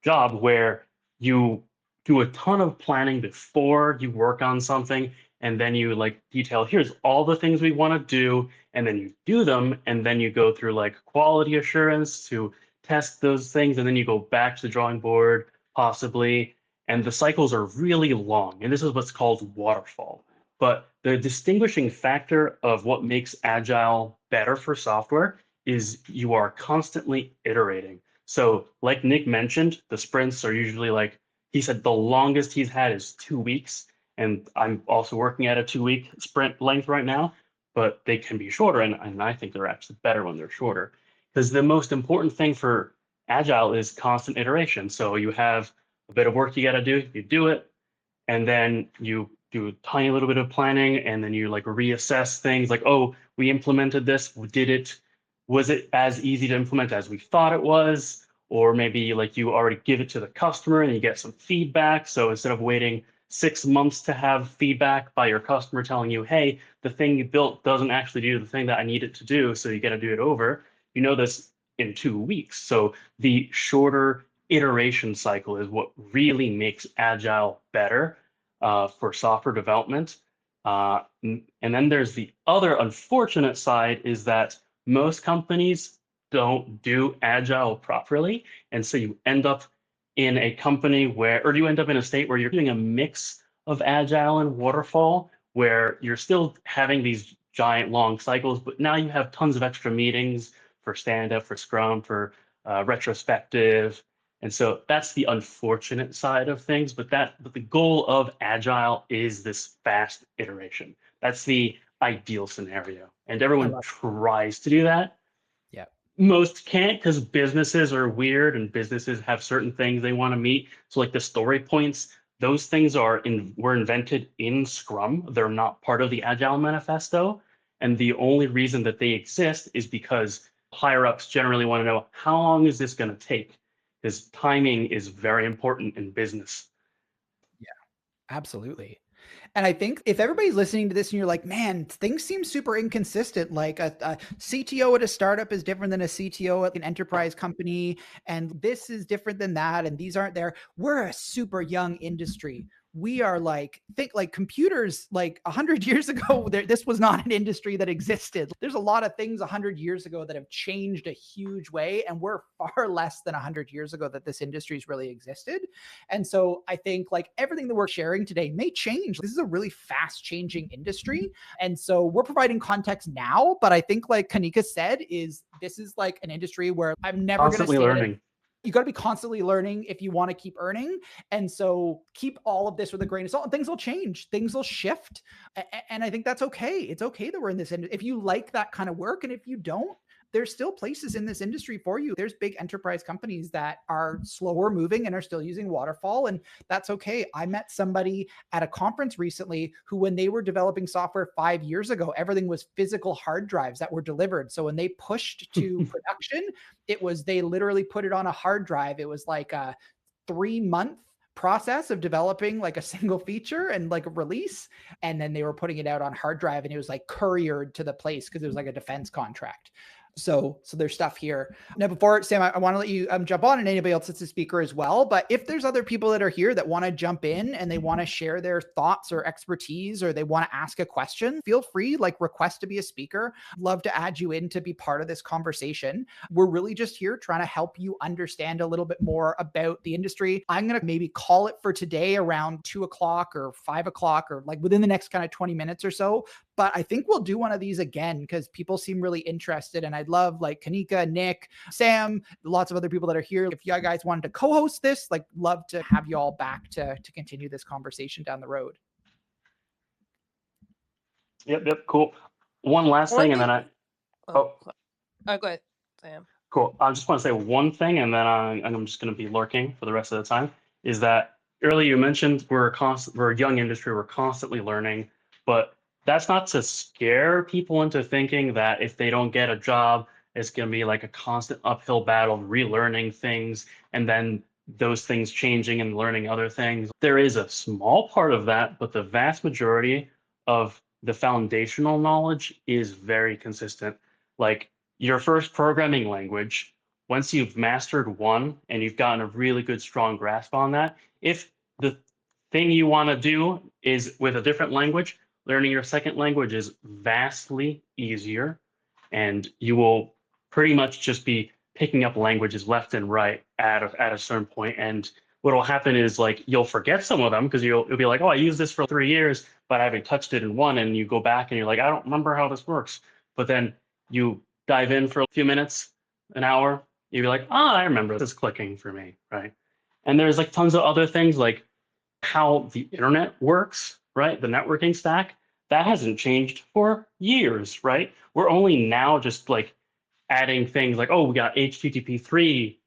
Speaker 6: job where you do a ton of planning before you work on something, and then you like detail, here's all the things we want to do, and then you do them, and then you go through like quality assurance to test those things, and then you go back to the drawing board possibly, and the cycles are really long, and this is what's called waterfall. But the distinguishing factor of what makes Agile better for software is you are constantly iterating. So like Nick mentioned, the sprints are usually like, he said the longest he's had is 2 weeks. And I'm also working at a 2-week sprint length right now, but they can be shorter. And I think they're actually better when they're shorter. Because the most important thing for Agile is constant iteration. So you have a bit of work you got to do, you do it, and then you do a tiny little bit of planning, and then you like reassess things like, oh, we implemented this, was it as easy to implement as we thought it was? Or maybe like you already give it to the customer and you get some feedback. So instead of waiting 6 months to have feedback by your customer telling you, hey, the thing you built doesn't actually do the thing that I need it to do, so you got to do it over, you know this in 2 weeks. So the shorter iteration cycle is what really makes Agile better for software development. And then there's the other unfortunate side is that most companies don't do Agile properly. And so you end up in a company or you end up in a state where you're doing a mix of Agile and waterfall, where you're still having these giant long cycles, but now you have tons of extra meetings for stand-up, for Scrum, for retrospective. And so that's the unfortunate side of things, but the goal of Agile is this fast iteration. That's the ideal scenario. And
Speaker 1: I
Speaker 6: everyone
Speaker 1: love.
Speaker 6: tries to do that.
Speaker 1: Yeah.
Speaker 6: Most can't because businesses are weird and businesses have certain things they want to meet. So like the story points, those things were invented in Scrum. They're not part of the Agile Manifesto. And the only reason that they exist is because higher ups generally want to know how long is this going to take? Because timing is very important in business.
Speaker 1: Yeah, absolutely. And I think if everybody's listening to this and you're like, man, things seem super inconsistent. Like a CTO at a startup is different than a CTO at an enterprise company. And this is different than that. And these aren't there. We're a super young industry. We are think like computers, like 100 years ago, this was not an industry that existed. There's a lot of things 100 years ago that have changed a huge way. And we're far less than 100 years ago that this industry's really existed. And so I think like everything that we're sharing today may change. This is a really fast changing industry. And so we're providing context now, but I think like Kanika said, this is like an industry where I'm never going to
Speaker 6: Constantly
Speaker 1: say it.
Speaker 6: learning.
Speaker 1: You got to be constantly learning if you want to keep earning. And so keep all of this with a grain of salt. Things will change, things will shift. And I think that's okay. It's okay that we're in this industry. If you like that kind of work, and if you don't, there's still places in this industry for you. There's big enterprise companies that are slower moving and are still using waterfall, and that's okay. I met somebody at a conference recently who, when they were developing software 5 years ago, everything was physical hard drives that were delivered. So when they pushed to production, they literally put it on a hard drive. It was like a 3-month process of developing like a single feature and like a release, and then they were putting it out on hard drive, and it was like couriered to the place because it was like a defense contract. So there's stuff here. Now, before Sam, I want to let you jump on, and anybody else that's a speaker as well. But if there's other people that are here that want to jump in and they want to share their thoughts or expertise, or they want to ask a question, feel free, like request to be a speaker. Love to add you in to be part of this conversation. We're really just here trying to help you understand a little bit more about the industry. I'm going to maybe call it for today around 2:00 or 5:00, or like within the next kind of 20 minutes or so. But I think we'll do one of these again because people seem really interested. And I'd love like Kanika, Nick, Sam, lots of other people that are here. If you guys wanted to co-host this, like love to have you all back to continue this conversation down the road.
Speaker 6: Yep, cool. One last thing, and then
Speaker 8: go ahead, Sam.
Speaker 6: Cool. I just want to say one thing, and then I'm just going to be lurking for the rest of the time. Is that earlier you mentioned we're a young industry, we're constantly learning, but that's not to scare people into thinking that if they don't get a job, it's going to be like a constant uphill battle, relearning things, and then those things changing and learning other things. There is a small part of that, but the vast majority of the foundational knowledge is very consistent. Like your first programming language, once you've mastered one and you've gotten a really good, strong grasp on that, if the thing you want to do is with a different language, learning your second language is vastly easier, and you will pretty much just be picking up languages left and right at a certain point. And what will happen is like you'll forget some of them because you'll be like, oh, I used this for 3 years, but I haven't touched it in one. And you go back and you're like, I don't remember how this works. But then you dive in for a few minutes, an hour, you'd be like, I remember this clicking for me, right? And there's like tons of other things like how the internet works, right? The networking stack, that hasn't changed for years, right? We're only now just like adding things like, oh, we got HTTP3,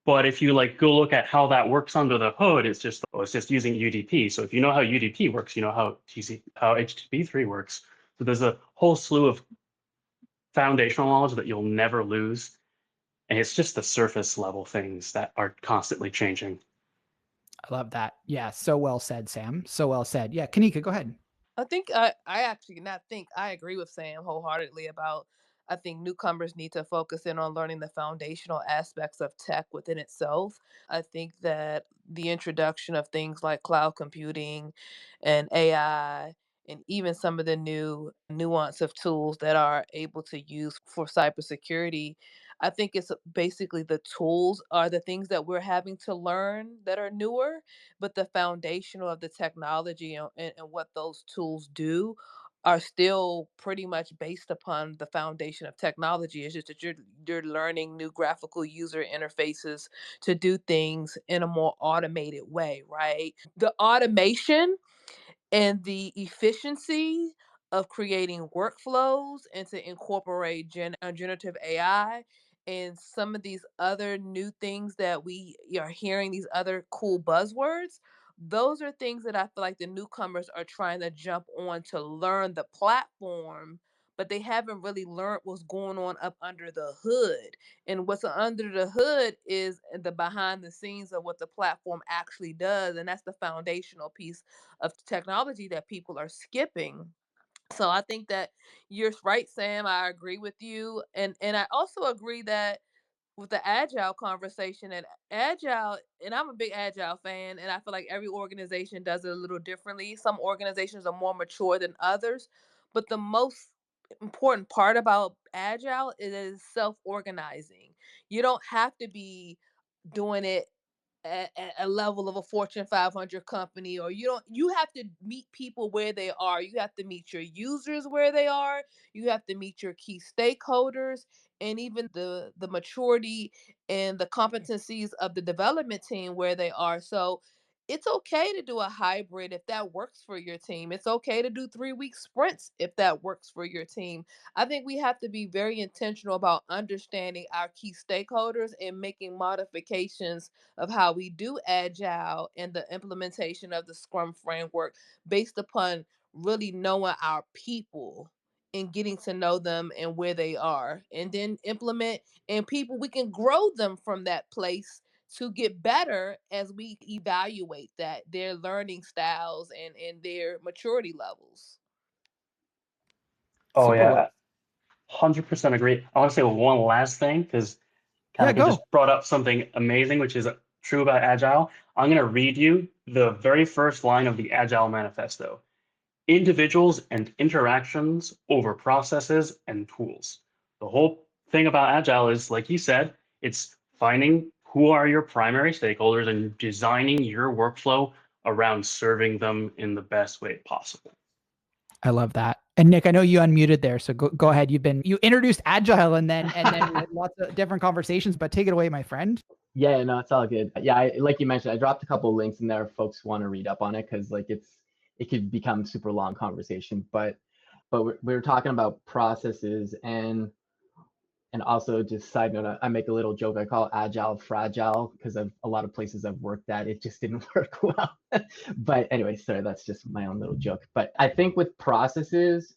Speaker 6: but if you like go look at how that works under the hood, it's just using UDP. So if you know how UDP works, you know how HTTP3 works. So there's a whole slew of foundational knowledge that you'll never lose. And it's just the surface level things that are constantly changing.
Speaker 1: I love that. Yeah. So well said, Sam. So well said. Yeah. Kanika, go ahead.
Speaker 8: I think I actually not think I agree with Sam wholeheartedly about I think newcomers need to focus in on learning the foundational aspects of tech within itself. I think that the introduction of things like cloud computing and AI and even some of the new nuance of tools that are able to use for cybersecurity, I think it's basically the tools are the things that we're having to learn that are newer, but the foundational of the technology and what those tools do are still pretty much based upon the foundation of technology. It's just that you're learning new graphical user interfaces to do things in a more automated way, right? The automation and the efficiency of creating workflows and to incorporate generative AI and some of these other new things that we are hearing, these other cool buzzwords. Those are things that I feel like the newcomers are trying to jump on to learn the platform, but they haven't really learned what's going on up under the hood. And what's under the hood is the behind the scenes of what the platform actually does. And that's the foundational piece of technology that people are skipping. So I think that you're right, Sam. I agree with you. And I also agree that with the agile conversation and agile, and I'm a big agile fan, and I feel like every organization does it a little differently. Some organizations are more mature than others, but the most important part about agile is self-organizing. You don't have to be doing it at a level of a Fortune 500 company, or you have to meet people where they are. You have to meet your users where they are. You have to meet your key stakeholders, and even the maturity and the competencies of the development team where they are. So it's okay to do a hybrid if that works for your team. It's okay to do 3-week sprints if that works for your team. I think we have to be very intentional about understanding our key stakeholders and making modifications of how we do agile and the implementation of the Scrum framework based upon really knowing our people and getting to know them and where they are, and then implement, and people, we can grow them from that place to get better as we evaluate that their learning styles and their maturity levels.
Speaker 6: Oh
Speaker 2: Super well.
Speaker 6: yeah, 100% agree. I want to say one last thing because
Speaker 1: Yeah,
Speaker 6: Kanaka
Speaker 1: go.
Speaker 6: just brought up something amazing, which is true about Agile. I'm going to read you the very first line of the Agile Manifesto. Individuals and interactions over processes and tools. The whole thing about Agile is, like you said, it's finding who are your primary stakeholders and designing your workflow around serving them in the best way possible.
Speaker 1: I love that. And Nick, I know you unmuted there, so go ahead. You introduced Agile and then lots of different conversations, but take it away, my friend.
Speaker 7: Yeah, no, it's all good. Yeah, like you mentioned, I dropped a couple of links in there if folks want to read up on it, because like it could become super long conversation. But we're talking about processes, and also, just side note, I make a little joke. I call it agile fragile because of a lot of places I've worked at, it just didn't work well. But anyway, sorry, that's just my own little joke. But I think with processes,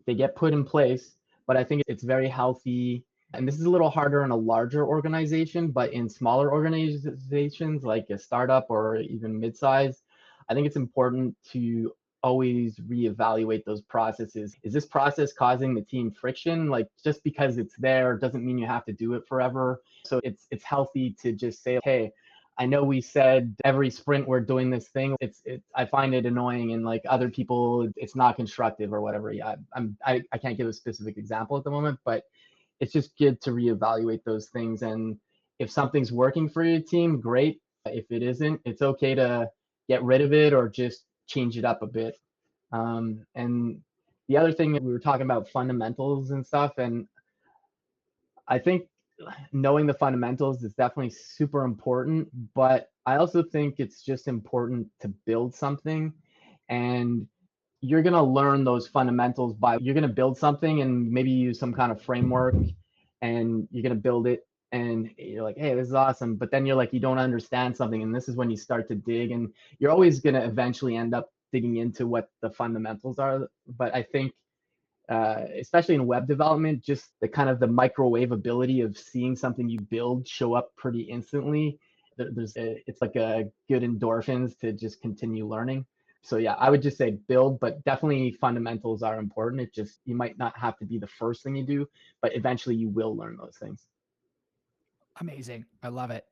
Speaker 7: they get put in place, but I think it's very healthy. And this is a little harder in a larger organization, but in smaller organizations like a startup or even mid-size, I think it's important to always reevaluate those processes. Is this process causing the team friction? Like, just because it's there doesn't mean you have to do it forever. So it's healthy to just say, hey, I know we said every sprint we're doing this thing. I find it annoying, and like other people, it's not constructive or whatever. Yeah, I can't give a specific example at the moment, but it's just good to reevaluate those things. And if something's working for your team, great. If it isn't, it's okay to get rid of it or just change it up a bit. And the other thing, we were talking about fundamentals and stuff, and I think knowing the fundamentals is definitely super important, but I also think it's just important to build something, and you're going to learn those fundamentals you're going to build something and maybe use some kind of framework, and you're going to build it and you're like, hey, this is awesome. But then you're like, you don't understand something. And this is when you start to dig, and you're always going to eventually end up digging into what the fundamentals are. But I think especially in web development, just the kind of the microwave ability of seeing something you build show up pretty instantly. It's like a good endorphins to just continue learning. So yeah, I would just say build, but definitely fundamentals are important. It just, you might not have to be the first thing you do, but eventually you will learn those things.
Speaker 1: Amazing. I love it.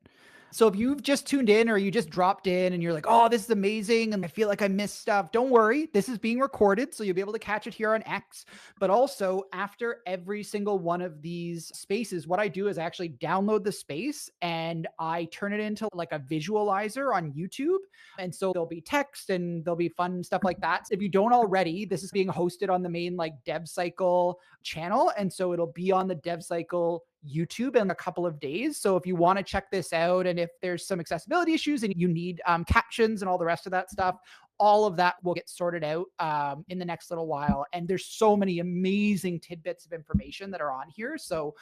Speaker 1: So if you've just tuned in or you just dropped in and you're like, oh, this is amazing, and I feel like I missed stuff, don't worry. This is being recorded, so you'll be able to catch it here on X. But also, after every single one of these spaces, what I do is I actually download the space and I turn it into like a visualizer on YouTube. And so there'll be text and there'll be fun stuff like that. If you don't already, this is being hosted on the main like DEVCYCLE channel. And so it'll be on the DEVCYCLE YouTube in a couple of days. So if you want to check this out, and if there's some accessibility issues and you need captions and all the rest of that stuff, all of that will get sorted out in the next little while. And there's so many amazing tidbits of information that are on here. So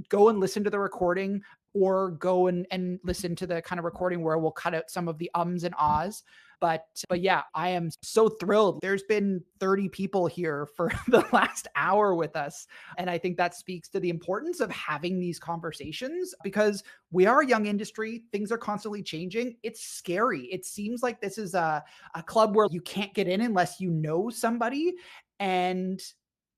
Speaker 1: go and listen to the recording, or go and listen to the kind of recording where we'll cut out some of the ums and ahs. But yeah, I am so thrilled. There's been 30 people here for the last hour with us. And I think that speaks to the importance of having these conversations, because we are a young industry. Things are constantly changing. It's scary. It seems like this is a club where you can't get in unless you know somebody. And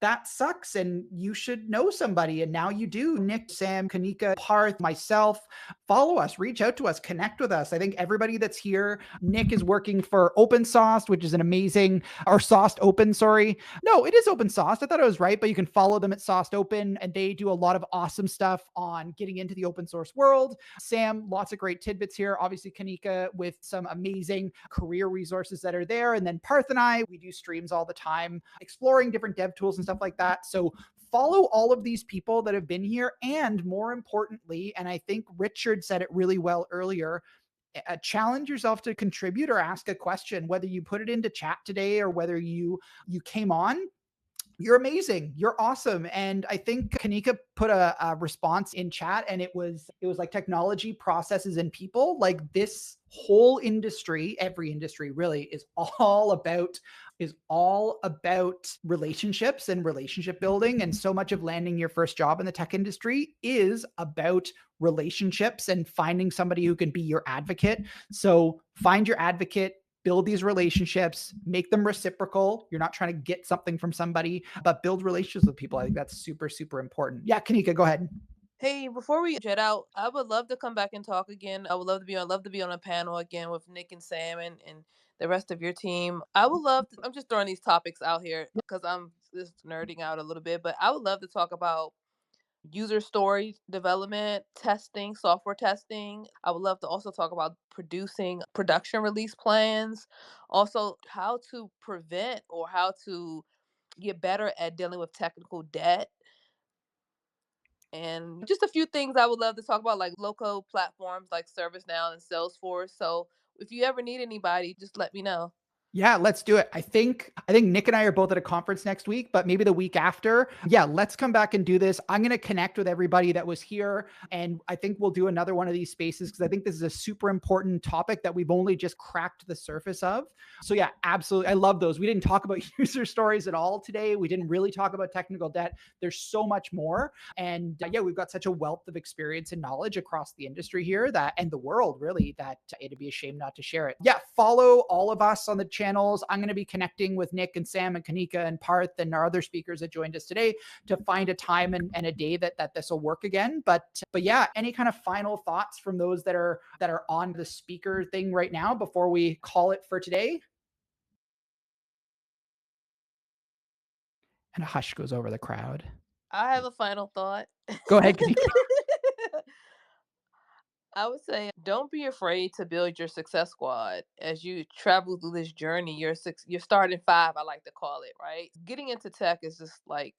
Speaker 1: that sucks, and you should know somebody. And now you do. Nick, Sam, Kanika, Parth, myself. Follow us, reach out to us, connect with us. I think everybody that's here, Nick is working for Open Sauced, which is an amazing, or Sauced Open, sorry. No, it is Open Sauced. I thought I was right, but you can follow them at Sauced Open, and they do a lot of awesome stuff on getting into the open source world. Sam, lots of great tidbits here. Obviously, Kanika with some amazing career resources that are there. And then Parth and I, we do streams all the time, exploring different dev tools and stuff like that. So follow all of these people that have been here. And more importantly, and I think Richard said it really well earlier, challenge yourself to contribute or ask a question, whether you put it into chat today or whether you came on. You're amazing. You're awesome. And I think Kanika put a response in chat, and it was like technology, processes, and people. Like, this whole industry, every industry really, is all about relationships and relationship building. And so much of landing your first job in the tech industry is about relationships and finding somebody who can be your advocate. So find your advocate, build these relationships, make them reciprocal. You're not trying to get something from somebody, but build relationships with people. I think that's super, super important. Yeah, Kanika, go ahead.
Speaker 8: Hey, before we jet out, I would love to come back and talk again. I would love to be on a panel again with Nick and Sam and the rest of your team. I would love to, I'm just throwing these topics out here because I'm just nerding out a little bit, but I would love to talk about user story development, testing, software testing. I would love to also talk about producing production release plans, also how to prevent or how to get better at dealing with technical debt, and just a few things I would love to talk about, like local platforms like ServiceNow and Salesforce. So if you ever need anybody, just let me know.
Speaker 1: Yeah, let's do it. I think Nick and I are both at a conference next week, but maybe the week after. Yeah, let's come back and do this. I'm going to connect with everybody that was here, and I think we'll do another one of these spaces, because I think this is a super important topic that we've only just cracked the surface of. So yeah, absolutely. I love those. We didn't talk about user stories at all today. We didn't really talk about technical debt. There's so much more. And yeah, we've got such a wealth of experience and knowledge across the industry here, that, and the world really, that it'd be a shame not to share it. Yeah, follow all of us on the channels. I'm going to be connecting with Nick and Sam and Kanika and Parth and our other speakers that joined us today to find a time and a day that this will work again. But yeah, any kind of final thoughts from those that are on the speaker thing right now before we call it for today? And a hush goes over the crowd.
Speaker 8: I have a final thought.
Speaker 1: Go ahead, Kanika.
Speaker 8: I would say don't be afraid to build your success squad as you travel through this journey. You're starting five, I like to call it, right? Getting into tech is just like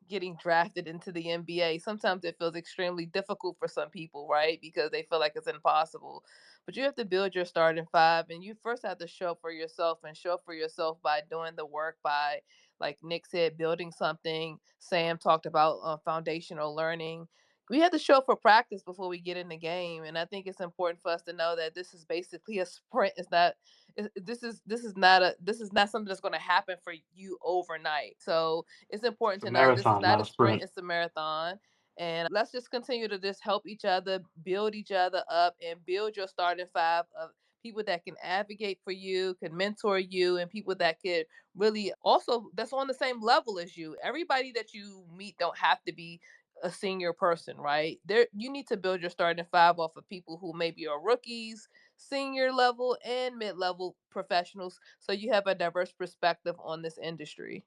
Speaker 8: getting drafted into the NBA. Sometimes it feels extremely difficult for some people, right? Because they feel like it's impossible. But you have to build your starting five, and you first have to show up for yourself, and show up for yourself by doing the work, by, like Nick said, building something. Sam talked about foundational learning. We have to show up for practice before we get in the game, and I think it's important for us to know that this is basically a sprint. It's not. This is not something that's going to happen for you overnight. So it's important
Speaker 6: It's a
Speaker 8: to know this is
Speaker 6: marathon,
Speaker 8: not
Speaker 6: not
Speaker 8: a
Speaker 6: a
Speaker 8: sprint;
Speaker 6: sprint.
Speaker 8: it's a marathon. And let's just continue to just help each other, build each other up, and build your starting five of people that can advocate for you, can mentor you, and people that could really also that's on the same level as you. Everybody that you meet don't have to be a senior person, right? There, you need to build your starting five off of people who maybe are rookies, senior level, and mid-level professionals, so you have a diverse perspective on this industry.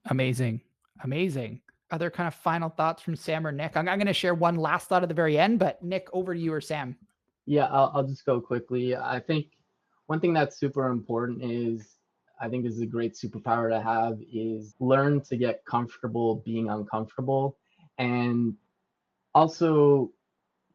Speaker 1: Amazing. Other kind of final thoughts from Sam or Nick? I'm going to share one last thought at the very end, but Nick, over to you or Sam.
Speaker 7: Yeah, I'll just go quickly. I think one thing that's super important is, I think this is a great superpower to have, is learn to get comfortable being uncomfortable. And Also,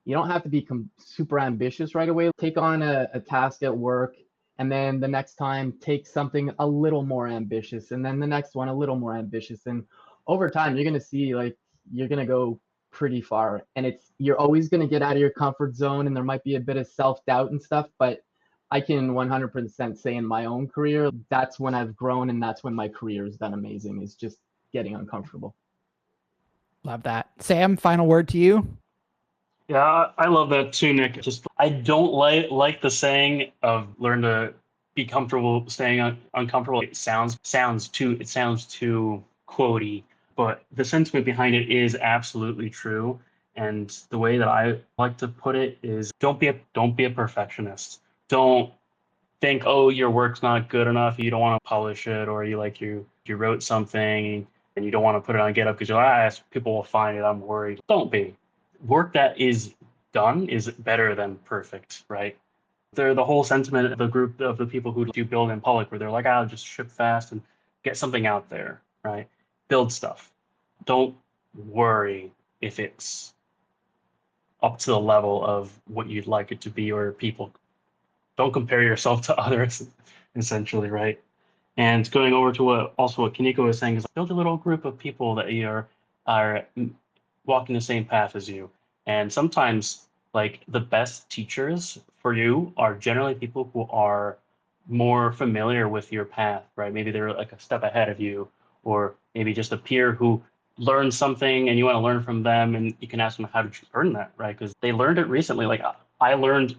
Speaker 7: you don't have to be super ambitious right away. Take on a task at work, and then the next time take something a little more ambitious, and then the next one a little more ambitious. And over time, you're going to see like you're going to go pretty far. And you're always going to get out of your comfort zone, and there might be a bit of self-doubt and stuff, but I can 100% say in my own career, that's when I've grown, and that's when my career has done amazing, is just getting uncomfortable.
Speaker 1: Love that. Sam, final word to you.
Speaker 6: Yeah, I love that too, Nick. Just I don't like the saying of learn to be comfortable staying uncomfortable. It sounds too quotey, but the sentiment behind it is absolutely true. And the way that I like to put it is don't be a perfectionist. Don't think, oh, your work's not good enough, you don't want to publish it, or you wrote something and you don't want to put it on GitHub because you're like, people will find it, I'm worried. Don't be. Work that is done is better than perfect, right? They're the whole sentiment of the group of the people who do build in public, where they're like, I'll just ship fast and get something out there, right? Build stuff. Don't worry if it's up to the level of what you'd like it to be, or people. Don't compare yourself to others, essentially, right? And going over to what Kaneko was saying is build a little group of people that are walking the same path as you. And sometimes like the best teachers for you are generally people who are more familiar with your path, right? Maybe they're like a step ahead of you, or maybe just a peer who learned something and you want to learn from them, and you can ask them, how did you learn that, right? Because they learned it recently. Like I learned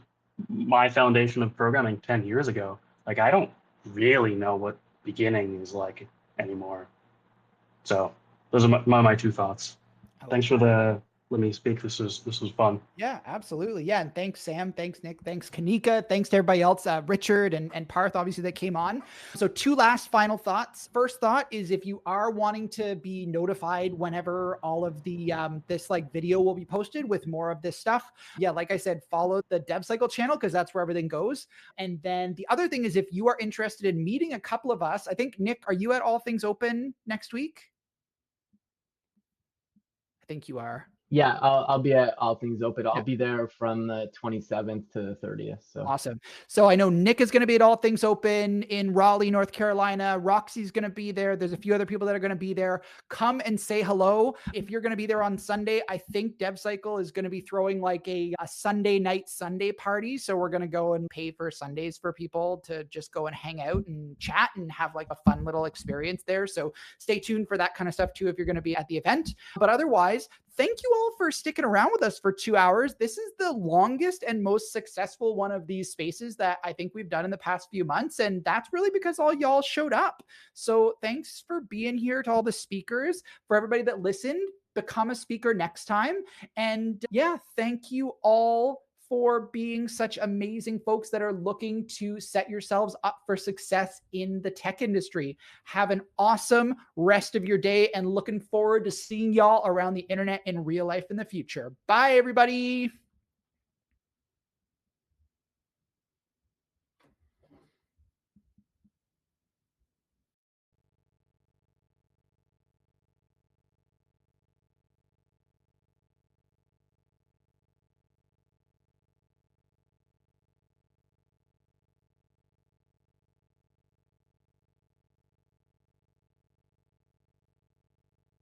Speaker 6: my foundation of programming 10 years ago. Like I don't really know what beginning is like anymore. So those are my two thoughts. Thanks for let me speak. This was fun.
Speaker 1: Yeah, absolutely. Yeah. And thanks, Sam. Thanks, Nick. Thanks, Kanika. Thanks to everybody else, Richard and Parth, obviously, that came on. So 2 last final thoughts. First thought is, if you are wanting to be notified whenever all of the this like video will be posted with more of this stuff, yeah, like I said, follow the DEVCYCLE channel, because that's where everything goes. And then the other thing is, if you are interested in meeting a couple of us, I think, Nick, are you at All Things Open next week? I think you are.
Speaker 7: Yeah, I'll be at All Things Open. I'll be there from the 27th to the 30th. So
Speaker 1: awesome. So I know Nick is going to be at All Things Open in Raleigh, North Carolina. Roxy's going to be there. There's a few other people that are going to be there. Come and say hello. If you're going to be there on Sunday, I think DEVCYCLE is going to be throwing like a Sunday night Sunday party. So we're going to go and pay for Sundays for people to just go and hang out and chat and have like a fun little experience there. So stay tuned for that kind of stuff too, if you're going to be at the event. But otherwise, thank you all for sticking around with us for 2 hours. This is the longest and most successful one of these spaces that I think we've done in the past few months. And that's really because all y'all showed up. So thanks for being here to all the speakers. For everybody that listened, become a speaker next time. And yeah, thank you all for being such amazing folks that are looking to set yourselves up for success in the tech industry. Have an awesome rest of your day, and looking forward to seeing y'all around the internet in real life in the future. Bye, everybody.